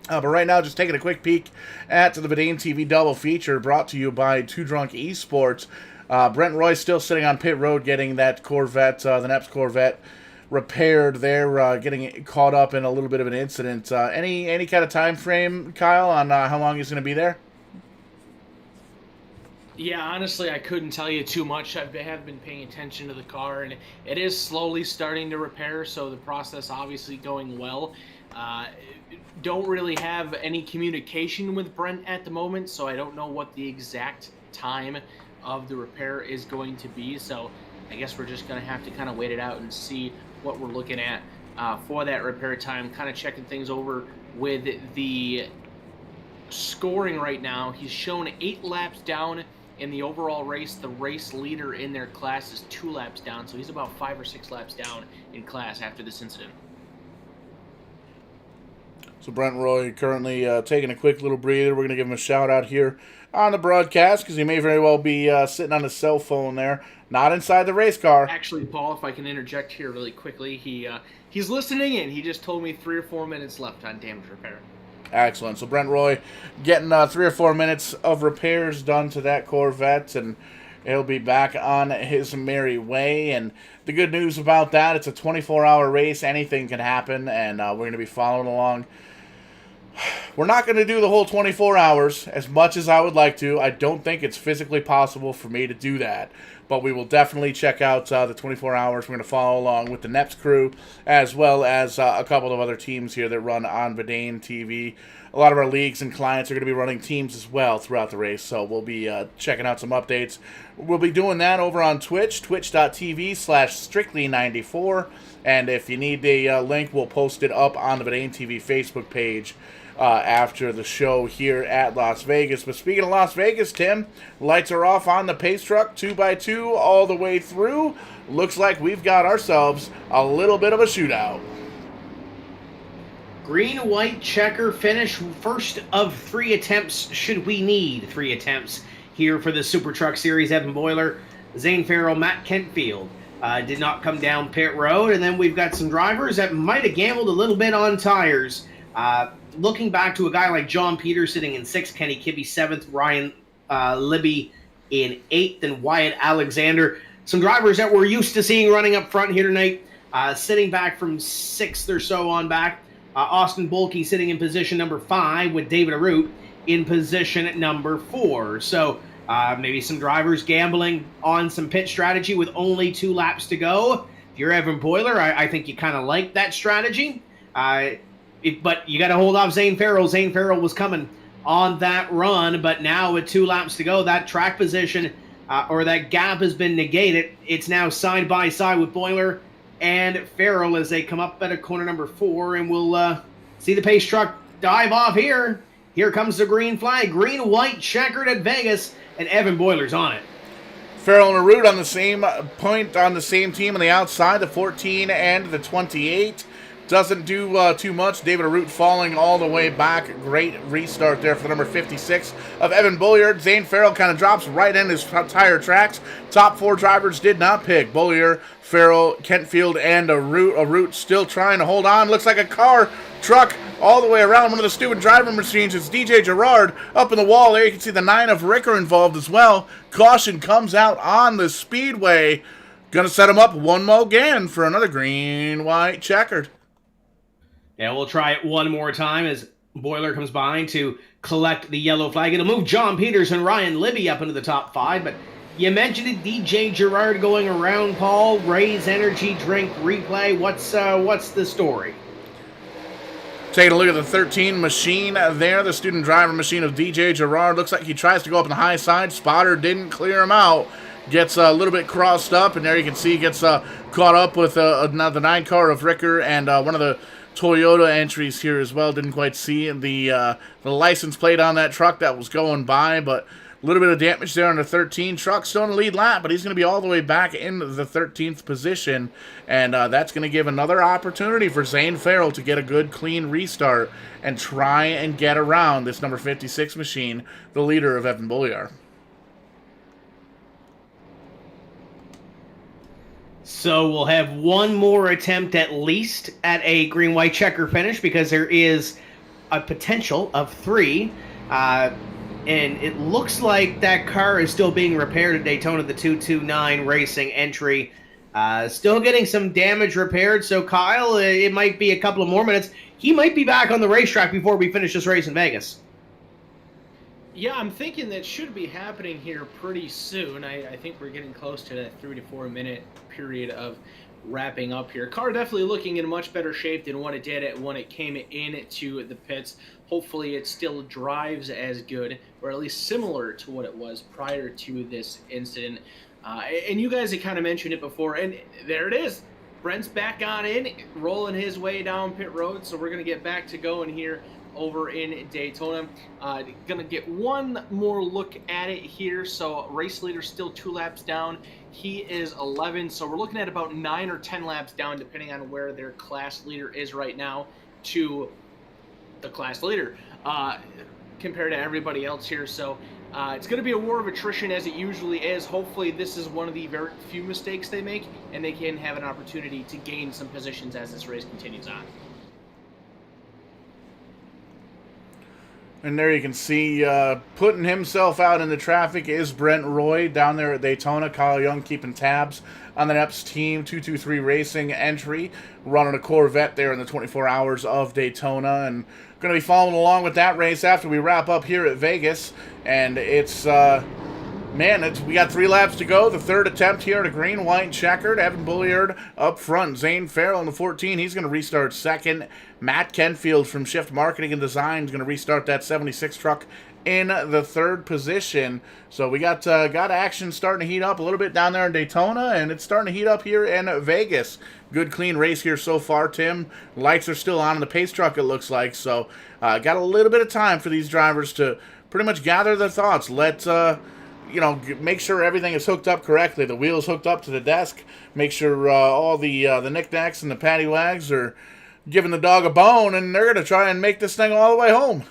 Speaker 1: But right now, just taking a quick peek at the Vidane TV double feature brought to you by Two Drunk Esports. Brent Roy still sitting on pit road getting that Corvette, the NEPS Corvette, repaired there, getting caught up in a little bit of an incident. Any kind of time frame, Kyle, on how long he's going to be there?
Speaker 3: Yeah, honestly, I couldn't tell you too much. I have been paying attention to the car, and it is slowly starting to repair, so the process obviously going well. Don't really have any communication with Brent at the moment, so I don't know what the exact time of the repair is going to be, so I guess we're just going to have to kind of wait it out and see what we're looking at for that repair time. Kind of checking things over with the scoring right now. He's shown 8 laps down in the overall race. The race leader in their class is 2 laps down, so he's about 5 or 6 laps down in class after this incident.
Speaker 1: So Brent Roy currently taking a quick little breather. We're going to give him a shout out here on the broadcast because he may very well be sitting on his cell phone there, not inside the race car.
Speaker 3: Actually, Paul, if I can interject here really quickly, he's listening in. He just told me 3 or 4 minutes left on damage repair.
Speaker 1: Excellent. So Brent Roy getting 3 or 4 minutes of repairs done to that Corvette, and he'll be back on his merry way. And the good news about that, it's a 24-hour race. Anything can happen, and we're going to be following along. We're not going to do the whole 24 hours as much as I would like to. I don't think it's physically possible for me to do that. But we will definitely check out the 24 hours. We're going to follow along with the NEPS crew as well as a couple of other teams here that run on Verdane TV. A lot of our leagues and clients are going to be running teams as well throughout the race. So we'll be checking out some updates. We'll be doing that over on Twitch, twitch.tv/strictly94. And if you need the link, we'll post it up on the Verdane TV Facebook page after the show here at Las Vegas. But speaking of Las Vegas, Tim, lights are off on the pace truck, 2x2 all the way through. Looks like we've got ourselves a little bit of a shootout.
Speaker 2: Green-white checker finish, first of 3 attempts, should we need 3 attempts here for the SuperTruck Series. Evan Boiler, Zane Farrell, Matt Kentfield did not come down pit road. And then we've got some drivers that might have gambled a little bit on tires. Looking back to a guy like John Peters sitting in 6th, Kenny Kibbe 7th, Ryan Libby in 8th, and Wyatt Alexander. Some drivers that we're used to seeing running up front here tonight, sitting back from 6th or so on back. Austin Bulkey sitting in position number 5 with David Arute in position number 4. So maybe some drivers gambling on some pit strategy with only 2 laps to go. If you're Evan Boiler, I think you kind of like that strategy. But you got to hold off Zane Farrell. Zane Farrell was coming on that run, but now with 2 laps to go, that track position or that gap has been negated. It's now side by side with Boiler and Farrell as they come up at a corner number 4, and we'll see the pace truck dive off here. Here comes the green flag, green-white checkered at Vegas, and Evan Boiler's on it.
Speaker 1: Farrell and Arute on the same point, on the same team on the outside, the 14 and the 28. Doesn't do too much. David Arute falling all the way back. Great restart there for the number 56 of Evan Bollier. Zane Farrell kind of drops right in his tire tracks. Top 4 drivers did not pick. Bollier, Farrell, Kentfield, and Arute. Arute still trying to hold on. Looks like a car, truck, all the way around. One of the stupid driving machines. It's DJ Gerard up in the wall there. You can see the 9 of Ricker involved as well. Caution comes out on the speedway. Gonna set him up one more again for another green-white checkered.
Speaker 2: Yeah, we'll try it one more time as Boiler comes by to collect the yellow flag. It'll move John Peters and Ryan Libby up into the top 5, but you mentioned it, DJ Gerard going around, Paul. Ray's energy drink replay. What's the story?
Speaker 1: Taking a look at the 13 machine there, the student driver machine of DJ Gerard. Looks like he tries to go up on the high side. Spotter didn't clear him out. Gets a little bit crossed up, and there you can see he gets caught up with the 9 car of Ricker and one of the Toyota entries here as well. Didn't quite see the license plate on that truck that was going by, but a little bit of damage there on the 13 truck. Still in the lead lap, but he's going to be all the way back in the 13th position, and that's going to give another opportunity for Zane Farrell to get a good, clean restart and try and get around this number 56 machine, the leader of Evan Bollier.
Speaker 2: So we'll have one more attempt at least at a green-white checker finish because there is a potential of 3. And it looks like that car is still being repaired at Daytona, the 229 Racing entry. Still getting some damage repaired. So Kyle, it might be a couple of more minutes. He might be back on the racetrack before we finish this race in Vegas.
Speaker 3: Yeah, I'm thinking that should be happening here pretty soon. I think we're getting close to that 3 to 4 minute period of wrapping up here. Car definitely looking in much better shape than what it did when it came into the pits. Hopefully it still drives as good, or at least similar to what it was prior to this incident. And you guys had kind of mentioned it before, and there it is. Brent's back on in, rolling his way down pit road, so we're going to get back to going here over in Daytona. Gonna get one more look at it here. So race leader still 2 laps down. He is 11, so we're looking at about 9 or 10 laps down depending on where their class leader is right now to the class leader compared to everybody else here. So it's going to be a war of attrition as it usually is. Hopefully this is one of the very few mistakes they make and they can have an opportunity to gain some positions as this race continues on.
Speaker 1: And there you can see putting himself out into traffic is Brent Roy down there at Daytona. Kyle Young keeping tabs on the NEPS team. 223 Racing entry, running a Corvette there in the 24 hours of Daytona. And going to be following along with that race after we wrap up here at Vegas. And it's... we got 3 laps to go. The third attempt here at a green, white, checkered. Evan Bulliard up front. Zane Farrell in the 14. He's going to restart second. Matt Kenfield from Shift Marketing and Design is going to restart that 76 truck in the third position. So we got action starting to heat up a little bit down there in Daytona, and it's starting to heat up here in Vegas. Good, clean race here so far, Tim. Lights are still on in the pace truck, it looks like. So got a little bit of time for these drivers to pretty much gather their thoughts. Make sure everything is hooked up correctly. The wheel's hooked up to the desk. Make sure all the knickknacks and the paddy wags are giving the dog a bone, and they're going to try and make this thing all the way home.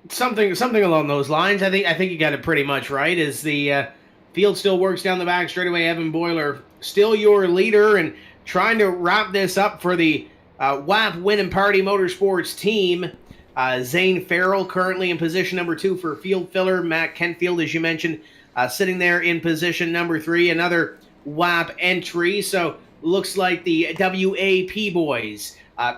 Speaker 2: Something along those lines. I think you got it pretty much right. As the field still works down the back straightaway, Evan Boiler still your leader and trying to wrap this up for the WAP Winning Party Motorsports team. Zane Farrell currently in position number 2 for field filler. Matt Kenfield, as you mentioned, sitting there in position number 3. Another WAP entry. So looks like the WAP boys. I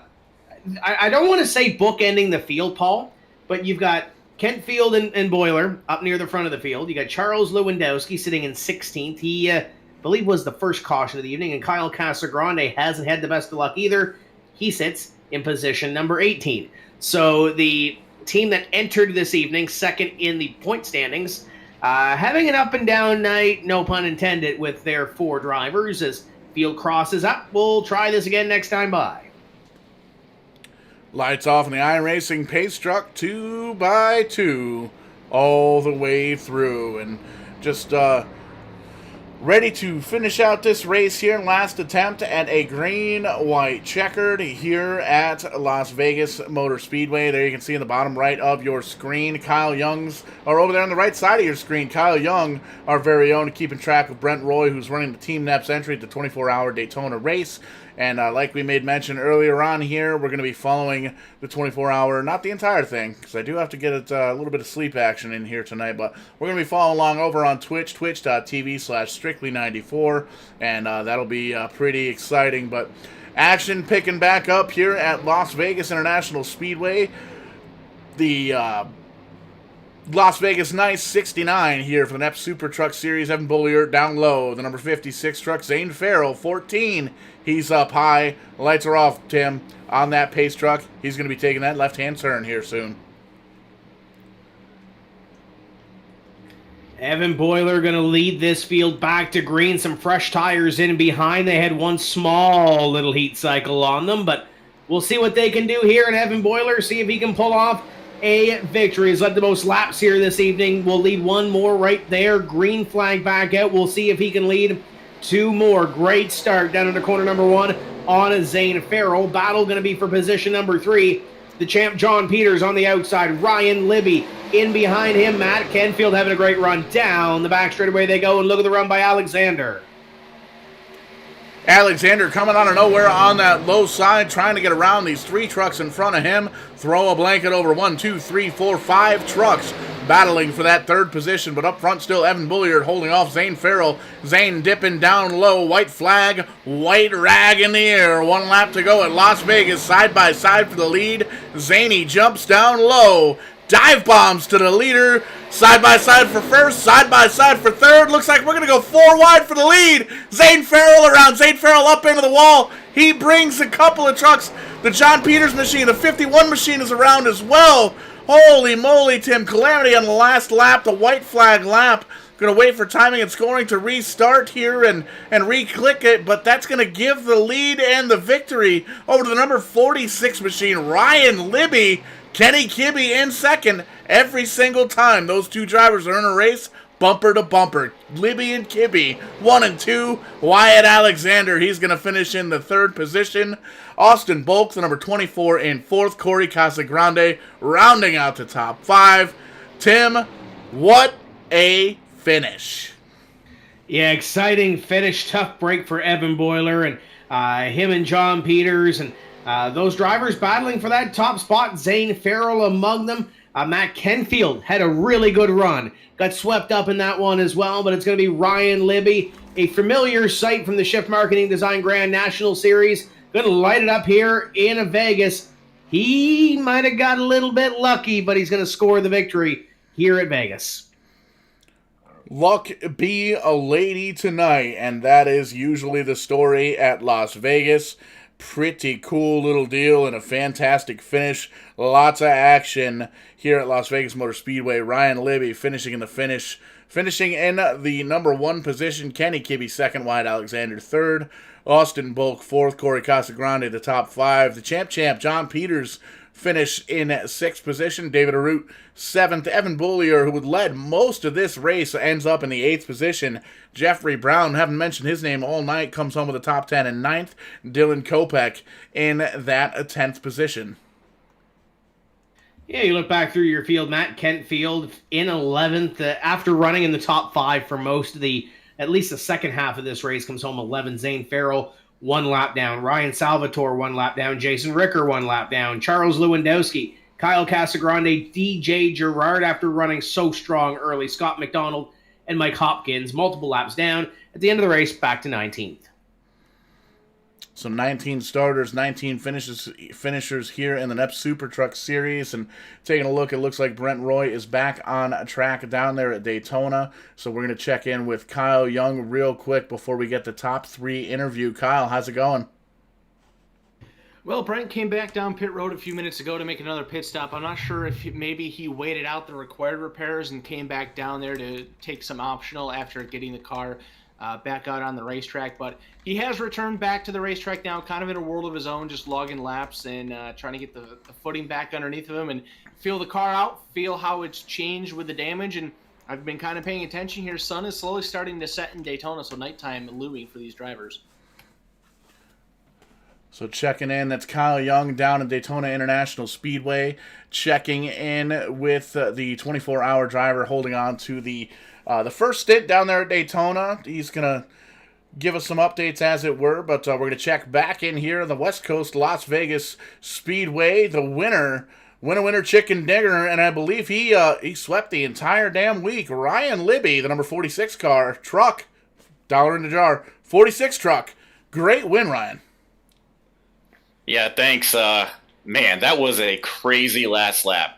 Speaker 2: don't want to say bookending the field, Paul, but you've got Kenfield and Boiler up near the front of the field. You got Charles Lewandowski sitting in 16th. He, I believe, was the first caution of the evening. And Kyle Casagrande hasn't had the best of luck either. He sits in position number 18. So the team that entered this evening, second in the point standings, having an up and down night, no pun intended, with their 4 drivers. As field crosses up, we'll try this again next time by.
Speaker 1: Lights off in the iRacing pace truck, 2x2 all the way through. And just ready to finish out this race here. Last attempt at a green, white, checkered here at Las Vegas Motor Speedway. There you can see in the bottom right of your screen, Kyle Young's, or over there on the right side of your screen, Kyle Young, our very own, keeping track of Brent Roy, who's running the Team NEPS entry at the 24-hour Daytona race. And like we made mention earlier on here, we're going to be following the 24-hour, not the entire thing, because I do have to get a little bit of sleep action in here tonight, but we're going to be following along over on Twitch, twitch.tv/strictly94, and that'll be pretty exciting. But action picking back up here at Las Vegas International Speedway. The Las Vegas Nice 69 here for the NEPS SuperTruck Series. Evan Bulliard down low. The number 56 truck, Zane Farrell, 14. He's up high. The lights are off, Tim, on that pace truck. He's going to be taking that left-hand turn here soon.
Speaker 2: Evan Boiler going to lead this field back to green. Some fresh tires in behind. They had one small little heat cycle on them, but we'll see what they can do here. And Evan Boiler, see if he can pull off a victory. He's led the most laps here this evening. We'll lead one more right there. Green flag back out. We'll see if he can lead 2 more. Great start down into corner number 1 on a Zane Farrell. Battle going to be for position number 3. The champ John Peters on the outside. Ryan Libby in behind him. Matt Kenfield having a great run. Down the back straightaway they go, and look at the run by Alexander.
Speaker 1: Alexander coming out of nowhere on that low side, trying to get around these 3 trucks in front of him. Throw a blanket over 1, 2, 3, 4, 5 trucks battling for that third position. But up front still Evan Bulliard holding off Zane Farrell. Zane dipping down low. White flag, white rag in the air. 1 lap to go at Las Vegas. Side by side for the lead. Zaney jumps down low. Dive bombs to the leader. Side by side for first, side by side for third. Looks like we're going to go 4 wide for the lead. Zane Farrell around. Zane Farrell up into the wall. He brings a couple of trucks. The John Peters machine, the 51 machine is around as well. Holy moly, Tim. Calamity on the last lap, the white flag lap. Going to wait for timing and scoring to restart here and re-click it, but that's going to give the lead and the victory over to the number 46 machine, Ryan Libby. Kenny Kibbe in second every single time those 2 drivers are in a race, bumper to bumper. Libby and Kibbe, 1 and 2. Wyatt Alexander, he's going to finish in the 3rd position. Austin Bulk, the number 24, in 4th. Corey Casagrande rounding out the top 5. Tim, what a finish.
Speaker 2: Yeah, exciting finish. Tough break for Evan Boiler and him and John Peters. And Those drivers battling for that top spot, Zane Farrell among them. Matt Kenfield had a really good run. Got swept up in that one as well, but it's going to be Ryan Libby, a familiar sight from the Shift Marketing Design Grand National Series. Going to light it up here in Vegas. He might have got a little bit lucky, but he's going to score the victory here at Vegas.
Speaker 1: Luck be a lady tonight, and that is usually the story at Las Vegas. Pretty cool little deal and a fantastic finish. Lots of action here at Las Vegas Motor Speedway. Ryan Libby finishing in the number 1 position. Kenny Kibbe second, Wyatt Alexander third. Austin Bulk fourth. Corey Casagrande the top 5. The champ John Peters finish in 6th position. David Arute 7th. Evan Bullier, who had led most of this race, ends up in the 8th position. Jeffrey Brown, haven't mentioned his name all night, comes home with a top 10 in 9th. Dylan Kopech in that 10th position.
Speaker 2: Yeah, you look back through your field, Matt Kentfield in 11th after running in the top 5 for most of at least the second half of this race, comes home 11th. Zane Farrell 1 lap down. Ryan Salvatore 1 lap down. Jason Ricker 1 lap down. Charles Lewandowski, Kyle Casagrande, DJ Gerard after running so strong early. Scott McDonald and Mike Hopkins multiple laps down. At the end of the race, back to 19th.
Speaker 1: So 19 starters, 19 finishers here in the NEPS SuperTruck Series. And taking a look, it looks like Brent Roy is back on track down there at Daytona. So we're going to check in with Kyle Young real quick before we get the top 3 interview. Kyle, how's it going?
Speaker 3: Well, Brent came back down pit road a few minutes ago to make another pit stop. I'm not sure if maybe he waited out the required repairs and came back down there to take some optional after getting the car back out on the racetrack. But he has returned back to the racetrack now, kind of in a world of his own, just logging laps and trying to get the footing back underneath of him and feel the car out, feel how it's changed with the damage. And I've been kind of paying attention here. Sun is slowly starting to set in Daytona, so nighttime looming for these drivers.
Speaker 1: So checking in, that's Kyle Young down at Daytona International Speedway, checking in with the 24-hour driver holding on to the first stint down there at Daytona. He's going to give us some updates as it were, but we're going to check back in here on the West Coast Las Vegas Speedway. The winner chicken dinner, and I believe he swept the entire damn week. Ryan Libby, the number 46 car, truck, $1 in the jar, 46 truck. Great win, Ryan.
Speaker 4: Yeah, thanks. Man, that was a crazy last lap.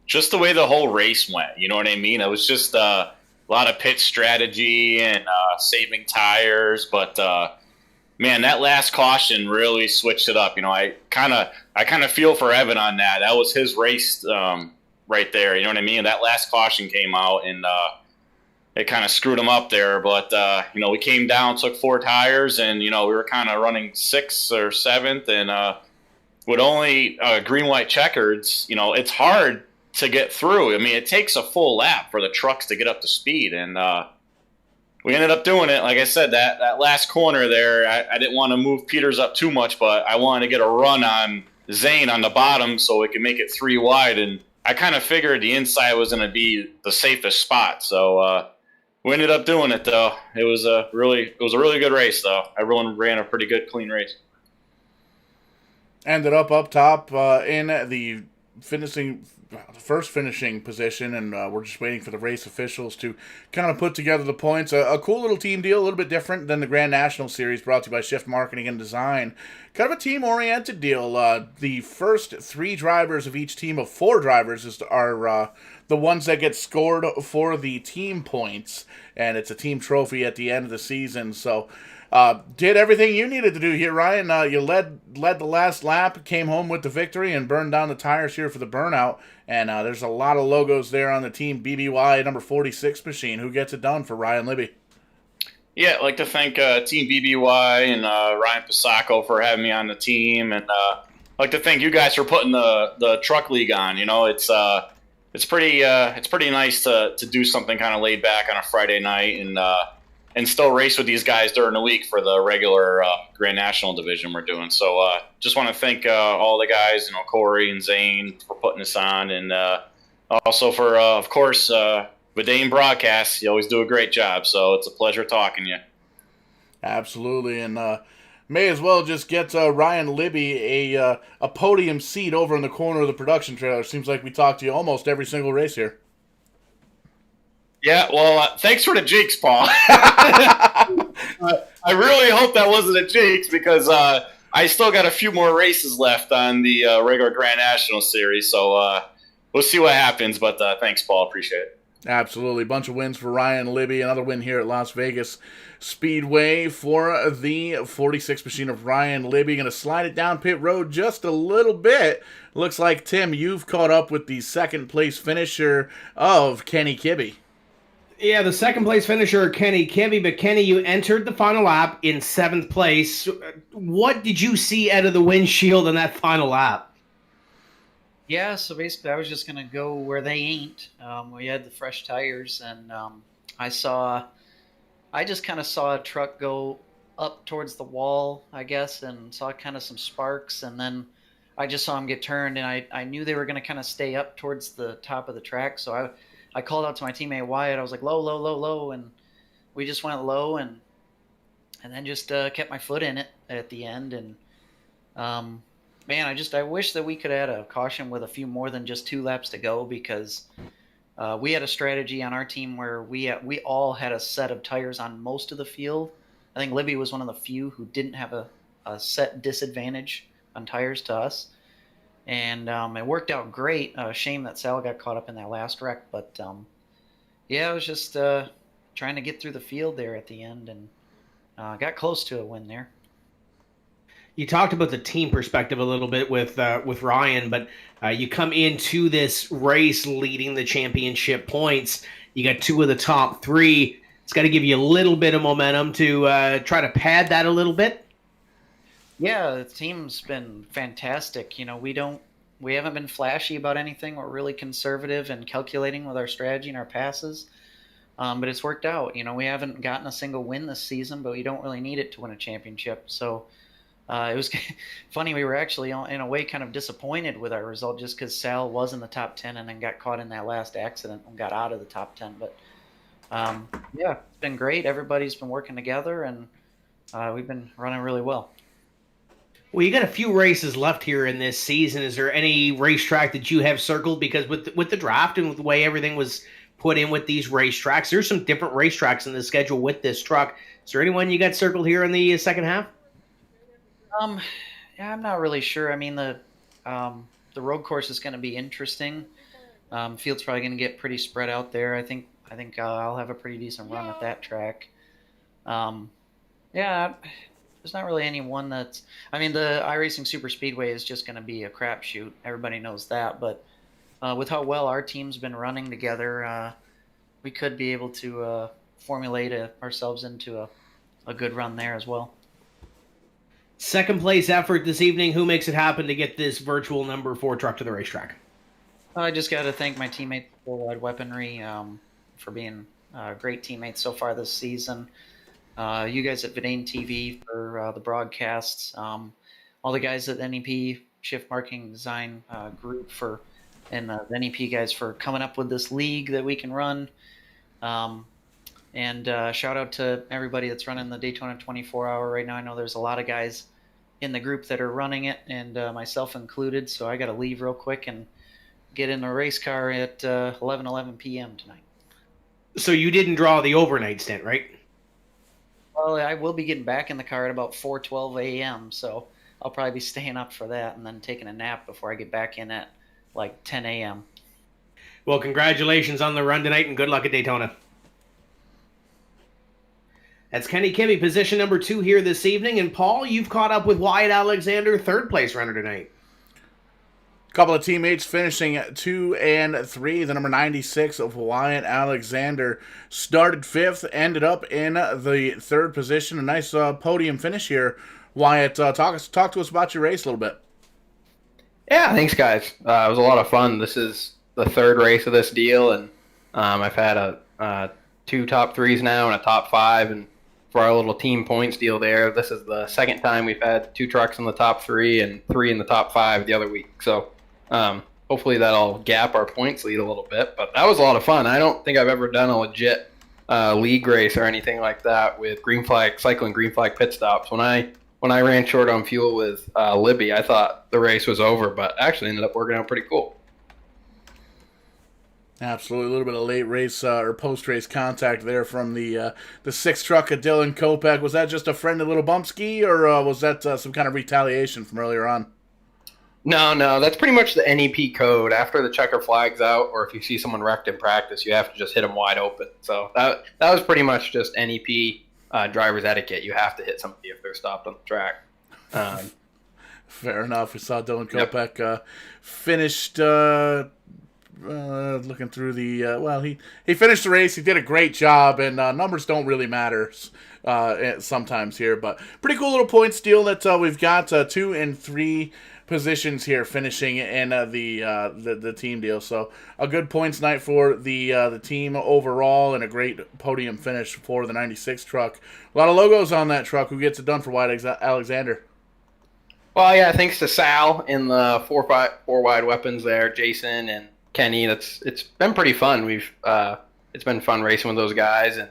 Speaker 4: Just the way the whole race went, you know what I mean? It was just a lot of pit strategy and saving tires, but man, that last caution really switched it up. You know, I kind of feel for Evan on that. That was his race right there. You know what I mean? That last caution came out and it kind of screwed him up there. But you know, we came down, took 4 tires, and you know, we were kind of running 6th or 7th, and with only green, white checkers, you know, it's hard to get through. I mean, it takes a full lap for the trucks to get up to speed, and we ended up doing it. Like I said, that last corner there, I didn't want to move Peters up too much, but I wanted to get a run on Zane on the bottom so we could make it 3 wide, and I kind of figured the inside was going to be the safest spot. So we ended up doing it, though. It was a really good race, though. Everyone ran a pretty good, clean race.
Speaker 1: Ended up top in the first finishing position, and we're just waiting for the race officials to kind of put together the points. A cool little team deal, a little bit different than the Grand National Series, brought to you by Shift Marketing and Design. Kind of a team-oriented deal. The first 3 drivers of each team of 4 drivers are the ones that get scored for the team points, and it's a team trophy at the end of the season. So did everything you needed to do here, Ryan. You led the last lap, came home with the victory, and burned down the tires here for the burnout. And there's a lot of logos there on the Team BBY number 46 machine. Who gets it done for Ryan Libby?
Speaker 4: Yeah, I'd like to thank Team BBY and Ryan Pisacco for having me on the team, and I'd like to thank you guys for putting the truck league on. You know, it's pretty nice to do something kind of laid back on a Friday night and still race with these guys during the week for the regular Grand National division we're doing. So just want to thank all the guys, you know, Corey and Zane for putting this on, and also for, of course, Vidane Broadcast. You always do a great job, so it's a pleasure talking to you.
Speaker 1: Absolutely, and May as well just get Ryan Libby a podium seat over in the corner of the production trailer. Seems like we talk to you almost every single race here.
Speaker 4: Yeah, well, thanks for the jinx, Paul. I really hope that wasn't a jinx because I still got a few more races left on the regular Grand National Series, so we'll see what happens. But thanks, Paul. Appreciate it.
Speaker 1: Absolutely. Bunch of wins for Ryan Libby. Another win here at Las Vegas Speedway for the 46 machine of Ryan Libby. Going to slide it down pit road just a little bit. Looks like, Tim, you've caught up with the second place finisher of Kenny Kibbe.
Speaker 2: Yeah, the second place finisher, Kenny Kibbe. But Kenny, you entered the final lap in 7th place. What did you see out of the windshield in that final lap?
Speaker 5: Yeah, so basically I was just going to go where they ain't. We had the fresh tires, and I just kind of saw a truck go up towards the wall, I guess, and saw kind of some sparks, and then I just saw him get turned, and I knew they were going to kind of stay up towards the top of the track, so I called out to my teammate Wyatt. I was like, low, low, low, low, and we just went low, and then just kept my foot in it at the end, and man, I wish that we could add a caution with a few more than just 2 laps to go, because we had a strategy on our team where we all had a set of tires on most of the field. I think Libby was one of the few who didn't have a set disadvantage on tires to us. And it worked out great. Shame that Sal got caught up in that last wreck. But, yeah, I was just trying to get through the field there at the end, and got close to a win there.
Speaker 2: You talked about the team perspective a little bit with Ryan, but you come into this race leading the championship points. You got 2 of the top 3. It's got to give you a little bit of momentum to try to pad that a little bit.
Speaker 5: Yeah, the team's been fantastic. You know, we haven't been flashy about anything. We're really conservative and calculating with our strategy and our passes. But it's worked out. You know, we haven't gotten a single win this season, but we don't really need it to win a championship. So it was funny. We were actually, in a way, kind of disappointed with our result just because Sal was in the top 10 and then got caught in that last accident and got out of the top 10. But, yeah, it's been great. Everybody's been working together, and we've been running really well.
Speaker 2: Well, you got a few races left here in this season. Is there any racetrack that you have circled? Because with the draft and with the way everything was put in with these racetracks, there's some different racetracks in the schedule with this truck. Is there anyone you got circled here in the second half?
Speaker 5: Yeah, I'm not really sure. I mean, the road course is going to be interesting. Field's probably going to get pretty spread out there. I think I'll have a pretty decent run at that track. Yeah, there's not really any one that's. I mean, the iRacing Super Speedway is just going to be a crapshoot. Everybody knows that. But with how well our team's been running together, we could be able to formulate ourselves into a good run there as well.
Speaker 2: Second place effort this evening. Who makes it happen to get this virtual number 4 truck to the racetrack?
Speaker 5: I just got to thank my teammates at Worldwide Weaponry for being great teammates so far this season. You guys at Vidane TV for the broadcasts. All the guys at NEP Shift Marketing Design Group and the NEP guys for coming up with this league that we can run. And shout out to everybody that's running the Daytona 24-hour right now. I know there's a lot of guys in the group that are running it, and myself included, so I got to leave real quick and get in the race car at 11 p.m. tonight.
Speaker 2: So you didn't draw the overnight stint, right?
Speaker 5: Well, I will be getting back in the car at about 4:12 a.m., so I'll probably be staying up for that and then taking a nap before I get back in at like 10 a.m.
Speaker 2: Well, congratulations on the run tonight, and good luck at Daytona. That's Kenny Kibbe, position number 2 here this evening. And Paul, you've caught up with Wyatt Alexander, 3rd place runner tonight.
Speaker 1: Couple of teammates finishing at 2 and 3. The number 96 of Wyatt Alexander started 5th, ended up in the 3rd position. A nice podium finish here. Wyatt, talk to us about your race a little bit.
Speaker 6: Yeah, thanks, guys. It was a lot of fun. This is the 3rd race of this deal, and I've had 2 top 3s now and a top 5, and for our little team points deal there, this is the 2nd time we've had 2 trucks in the top 3 and 3 in the top 5 the other week. So hopefully that'll gap our points lead a little bit. But that was a lot of fun. I don't think I've ever done a legit league race or anything like that with cycling green flag pit stops. When I when I ran short on fuel with Libby, I thought the race was over, but actually ended up working out pretty cool.
Speaker 1: Absolutely, a little bit of late race or post-race contact there from the sixth truck of Dylan Kopech. Was that just a friendly little bump ski, or was that some kind of retaliation from earlier on?
Speaker 6: No, that's pretty much the NEP code. After the checker flag's out, or if you see someone wrecked in practice, you have to just hit them wide open. So that was pretty much just NEP driver's etiquette. You have to hit somebody if they're stopped on the track.
Speaker 1: Fair enough. We saw Dylan Kopech finished. Looking through the he finished the race. He did a great job, and numbers don't really matter sometimes here, but pretty cool little point steal that we've got 2 and 3 positions here finishing in the team deal. So a good points night for the team overall, and a great podium finish for the 96 truck. A lot of logos on that truck. Who gets it done for White Alexander?
Speaker 6: Well, yeah, thanks to Sal in the four wide weapons there, Jason and Kenny. It's been pretty fun. It's been fun racing with those guys, and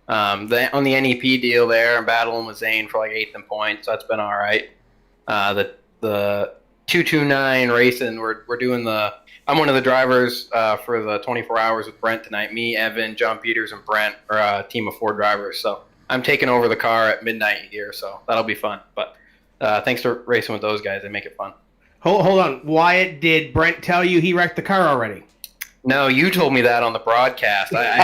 Speaker 6: on the NEP deal there, I'm battling with Zane for like 8th in points. So that's been all right. The 229 racing, we're doing I'm one of the drivers for the 24 hours with Brent tonight. Me, Evan, John Peters, and Brent are a team of 4 drivers. So I'm taking over the car at midnight here, so that'll be fun. But thanks to racing with those guys, they make it fun.
Speaker 2: Hold on. Wyatt, did Brent tell you he wrecked the car already?
Speaker 6: No, you told me that on the broadcast. I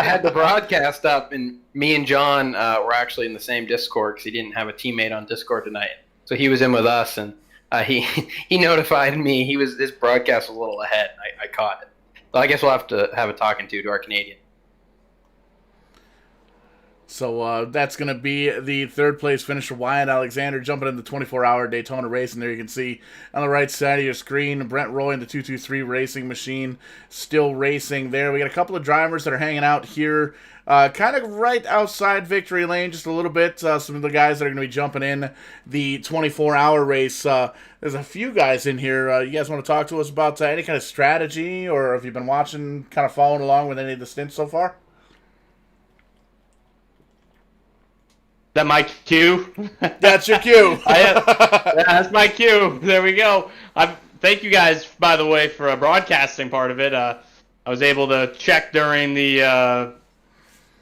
Speaker 6: had the broadcast up, and me and John were actually in the same Discord because he didn't have a teammate on Discord tonight. So he was in with us, and he notified me. His broadcast was a little ahead. I caught it. So I guess we'll have to have a talking to our Canadian.
Speaker 1: So that's going to be the 3rd place finish for Wyatt Alexander, jumping in the 24-hour Daytona race. And there you can see on the right side of your screen, Brent Roy in the 223 Racing Machine still racing there. We got a couple of drivers that are hanging out here kind of right outside victory lane just a little bit. Some of the guys that are going to be jumping in the 24-hour race. There's a few guys in here. You guys want to talk to us about any kind of strategy, or have you been watching, kind of following along with any of the stints so far?
Speaker 7: That my cue?
Speaker 1: That's your cue.
Speaker 7: That's my cue. There we go. Thank you guys, by the way, for broadcasting part of it. I was able to check during the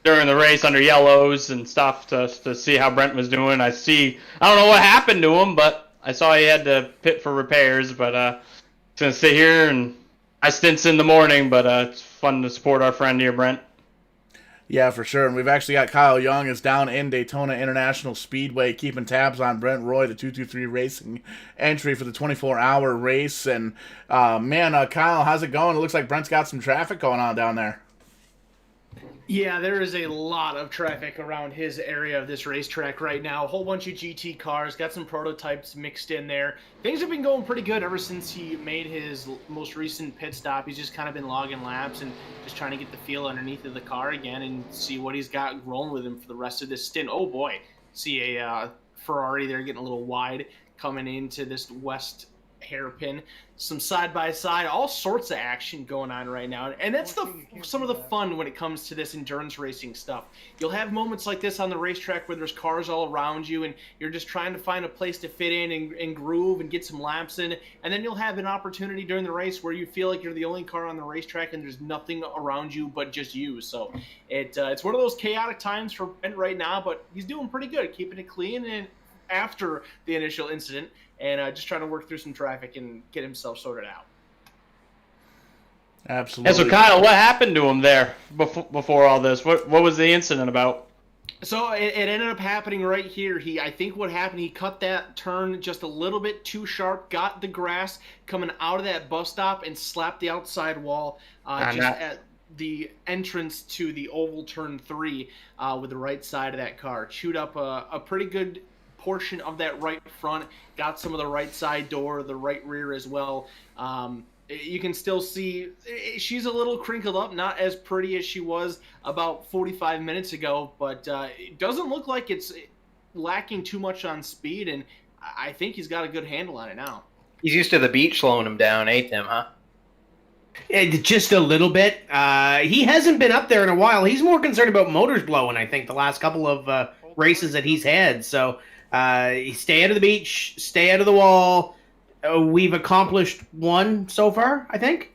Speaker 7: race under yellows and stuff to see how Brent was doing. I don't know what happened to him, but I saw he had to pit for repairs. But just gonna sit here, and I stints in the morning, but it's fun to support our friend here, Brent.
Speaker 1: Yeah, for sure. And we've actually got Kyle Young is down in Daytona International Speedway keeping tabs on Brent Roy, the 223 Racing entry for the 24-hour race. And, Kyle, how's it going? It looks like Brent's got some traffic going on down there.
Speaker 3: Yeah, there is a lot of traffic around his area of this racetrack right now. A whole bunch of GT cars, got some prototypes mixed in there. Things have been going pretty good ever since he made his most recent pit stop. He's just kind of been logging laps and just trying to get the feel underneath of the car again and see what he's got rolling with him for the rest of this stint. Oh boy, see a Ferrari there getting a little wide coming into this west hairpin. Some side-by-side, all sorts of action going on right now. And that's some of the fun when it comes to this endurance racing stuff. You'll have moments like this on the racetrack where there's cars all around you and you're just trying to find a place to fit in and groove and get some laps in. And then you'll have an opportunity during the race where you feel like you're the only car on the racetrack and there's nothing around you but just you. So it's one of those chaotic times for Ben right now, but he's doing pretty good, keeping it clean and after the initial incident, and just trying to work through some traffic and get himself sorted out.
Speaker 1: Absolutely.
Speaker 7: And so, Kyle, what happened to him there before all this? What was the incident about?
Speaker 3: So it ended up happening right here. I think what happened, he cut that turn just a little bit too sharp, got the grass coming out of that bus stop, and slapped the outside wall at the entrance to the oval turn 3 with the right side of that car. Chewed up a pretty good portion of that right front, got some of the right side door, the right rear as well. You can still see she's a little crinkled up, not as pretty as she was about 45 minutes ago, but it doesn't look like it's lacking too much on speed, and I think he's got a good handle on it now.
Speaker 6: He's used to the beach slowing him down, ain't Tim, huh?
Speaker 2: Just a little bit. He hasn't been up there in a while. He's more concerned about motors blowing, I think, the last couple of races that he's had. So Stay out of the beach, stay out of the wall. We've accomplished one so far, I think.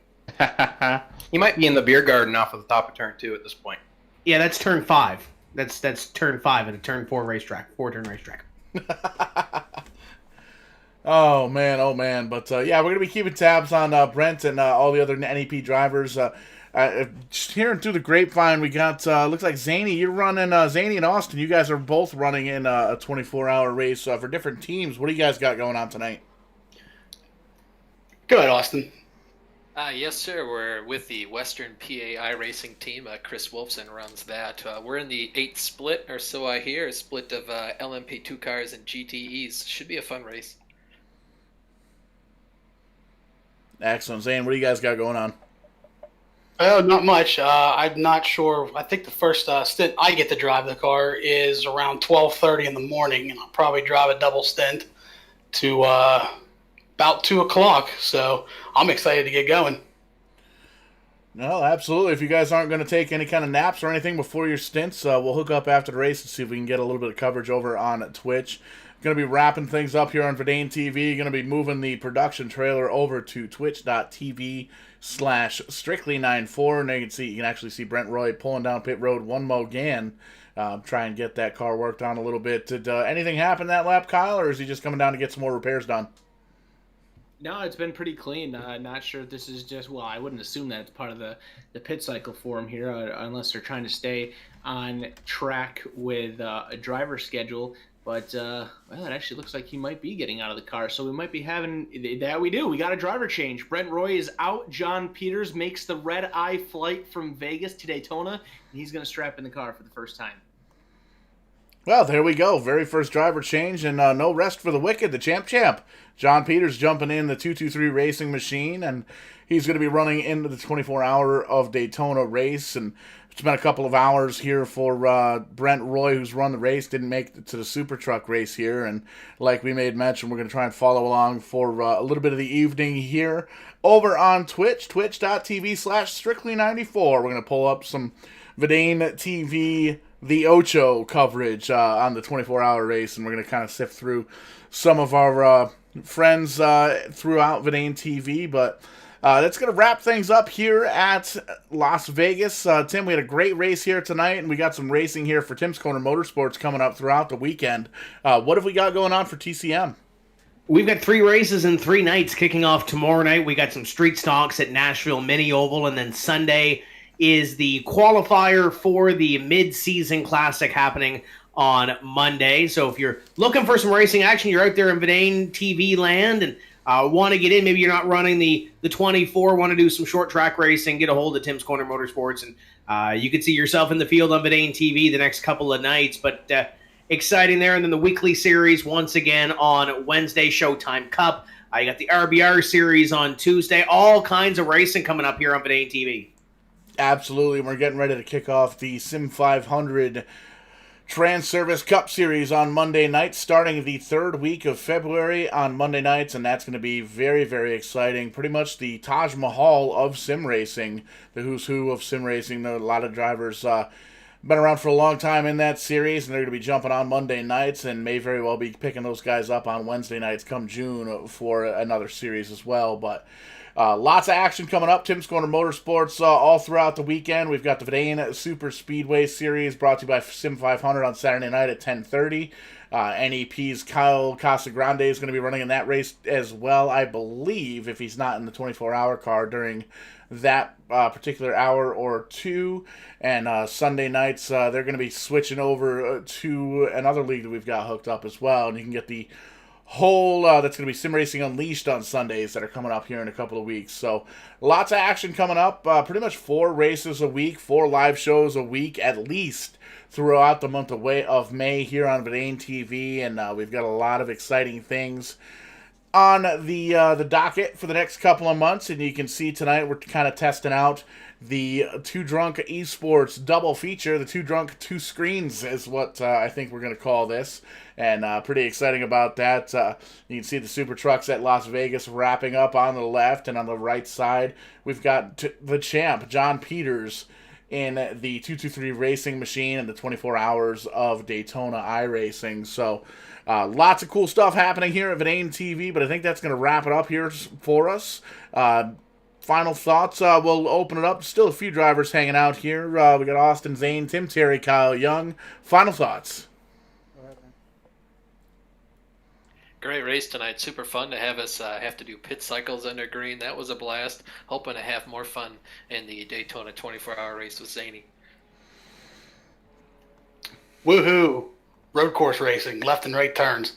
Speaker 6: He might be in the beer garden off of the top of turn 2 at this point.
Speaker 2: Yeah, that's turn 5. That's turn 5 at a turn 4 racetrack, 4-turn racetrack.
Speaker 1: Oh man! But yeah, we're gonna be keeping tabs on Brent and all the other NEP drivers. Just hearing through the grapevine, we got looks like Zany. You're running Zany and Austin. You guys are both running in a 24-hour race for different teams. What do you guys got going on tonight?
Speaker 8: Go ahead, Austin.
Speaker 9: Yes, sir. We're with the Western PAI racing team. Chris Wolfson runs that. We're in the 8th split, or so I hear, a split of LMP2 cars and GTEs. Should be a fun race.
Speaker 1: Excellent. Zane, what do you guys got going on?
Speaker 8: Oh, not much. I'm not sure. I think the first stint I get to drive the car is around 12:30 in the morning, and I'll probably drive a double stint to about 2 o'clock. So I'm excited to get going.
Speaker 1: No, absolutely. If you guys aren't going to take any kind of naps or anything before your stints, we'll hook up after the race and see if we can get a little bit of coverage over on Twitch. Going to be wrapping things up here on Verdane TV. Going to be moving the production trailer over to twitch.tv/strictly94. And you can actually see Brent Roy pulling down pit road one more again. Try and get that car worked on a little bit. Did anything happen that lap, Kyle, or is he just coming down to get some more repairs done?
Speaker 3: No, it's been pretty clean. Not sure if this is just, well, I wouldn't assume that it's part of the pit cycle for him here, unless they're trying to stay on track with a driver schedule. But, well, it actually looks like he might be getting out of the car. So we might be having that. We do. We got a driver change. Brent Roy is out. John Peters makes the red-eye flight from Vegas to Daytona, and he's going to strap in the car for the first time.
Speaker 1: Well, there we go. Very first driver change, and no rest for the wicked, the champ. John Peters jumping in the 223 racing machine, and he's going to be running into the 24-hour of Daytona race. And it's been a couple of hours here for Brent Roy, who's run the race, didn't make it to the SuperTruck race here. And like we made mention, we're going to try and follow along for a little bit of the evening here over on Twitch, twitch.tv/strictly94. We're going to pull up some Verdane TV the Ocho coverage on the 24-hour race, and we're going to kind of sift through some of our friends throughout Verdane TV. But that's going to wrap things up here at Las Vegas. Tim, we had a great race here tonight, and we got some racing here for Tim's Corner Motorsports coming up throughout the weekend. What have we got going on for TCM?
Speaker 2: We've got 3 races in 3 nights kicking off tomorrow night. We got some street stocks at Nashville Mini Oval, and then Sunday is the qualifier for the mid-season classic happening on Monday. So if you're looking for some racing action, you're out there in Verdane TV land and want to get in, maybe you're not running the 24, want to do some short track racing, get a hold of Tim's Corner Motorsports, and you can see yourself in the field on Verdane TV the next couple of nights. But exciting there. And then the weekly series once again on Wednesday, Showtime Cup. You got the RBR series on Tuesday. All kinds of racing coming up here on Verdane TV.
Speaker 1: Absolutely. We're getting ready to kick off the Sim 500 Trans Service Cup Series on Monday nights, starting the 3rd week of February on Monday nights, and that's going to be very, very exciting. Pretty much the Taj Mahal of sim racing, the who's who of sim racing. A lot of drivers been around for a long time in that series, and they're going to be jumping on Monday nights, and may very well be picking those guys up on Wednesday nights come June for another series as well. But lots of action coming up. Tim's Corner Motorsports all throughout the weekend. We've got the Verdane Super Speedway Series brought to you by Sim 500 on Saturday night at 10:30. NEP's Kyle Casagrande is going to be running in that race as well, I believe, if he's not in the 24-hour car during that particular hour or two. And Sunday nights, they're going to be switching over to another league that we've got hooked up as well. And you can get the whole that's going to be Sim Racing Unleashed on Sundays that are coming up here in a couple of weeks. So lots of action coming up. Pretty much 4 races a week, 4 live shows a week at least throughout the month of May here on Verdane TV. And we've got a lot of exciting things on the docket for the next couple of months. And you can see tonight we're kind of testing out the Two Drunk Esports double feature. The Two Drunk Two Screens is what I think we're going to call this. And pretty exciting about that. You can see the Super Trucks at Las Vegas wrapping up on the left, and on the right side we've got the champ, John Peters, in the 223 Racing Machine and the 24 Hours of Daytona iRacing. So lots of cool stuff happening here at Vidane TV, but I think that's going to wrap it up here for us. Final thoughts, we'll open it up. Still a few drivers hanging out here. We got Austin Zane, Tim Terry, Kyle Young. Final thoughts.
Speaker 9: Great race tonight. Super fun to have us have to do pit cycles under green. That was a blast. Hoping to have more fun in the Daytona 24-hour race with Zaney.
Speaker 8: Woohoo! Road course racing, left and right turns.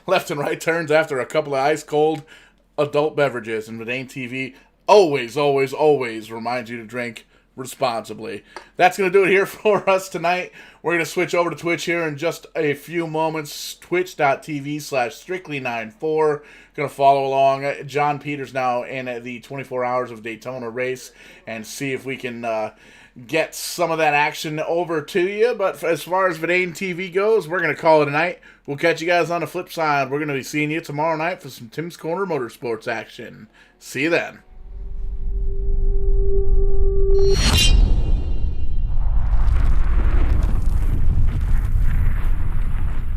Speaker 1: Left and right turns after a couple of ice-cold adult beverages. And Vidane TV always, always, always reminds you to drink responsibly. That's going to do it here for us tonight. We're going to switch over to Twitch here in just a few moments. Twitch.tv/Strictly94. Going to follow along. John Peters now in the 24 Hours of Daytona race and see if we can get some of that action over to you. But as far as Vidane TV goes, we're going to call it a night. We'll catch you guys on the flip side. We're going to be seeing you tomorrow night for some Tim's Corner Motorsports action. See you then.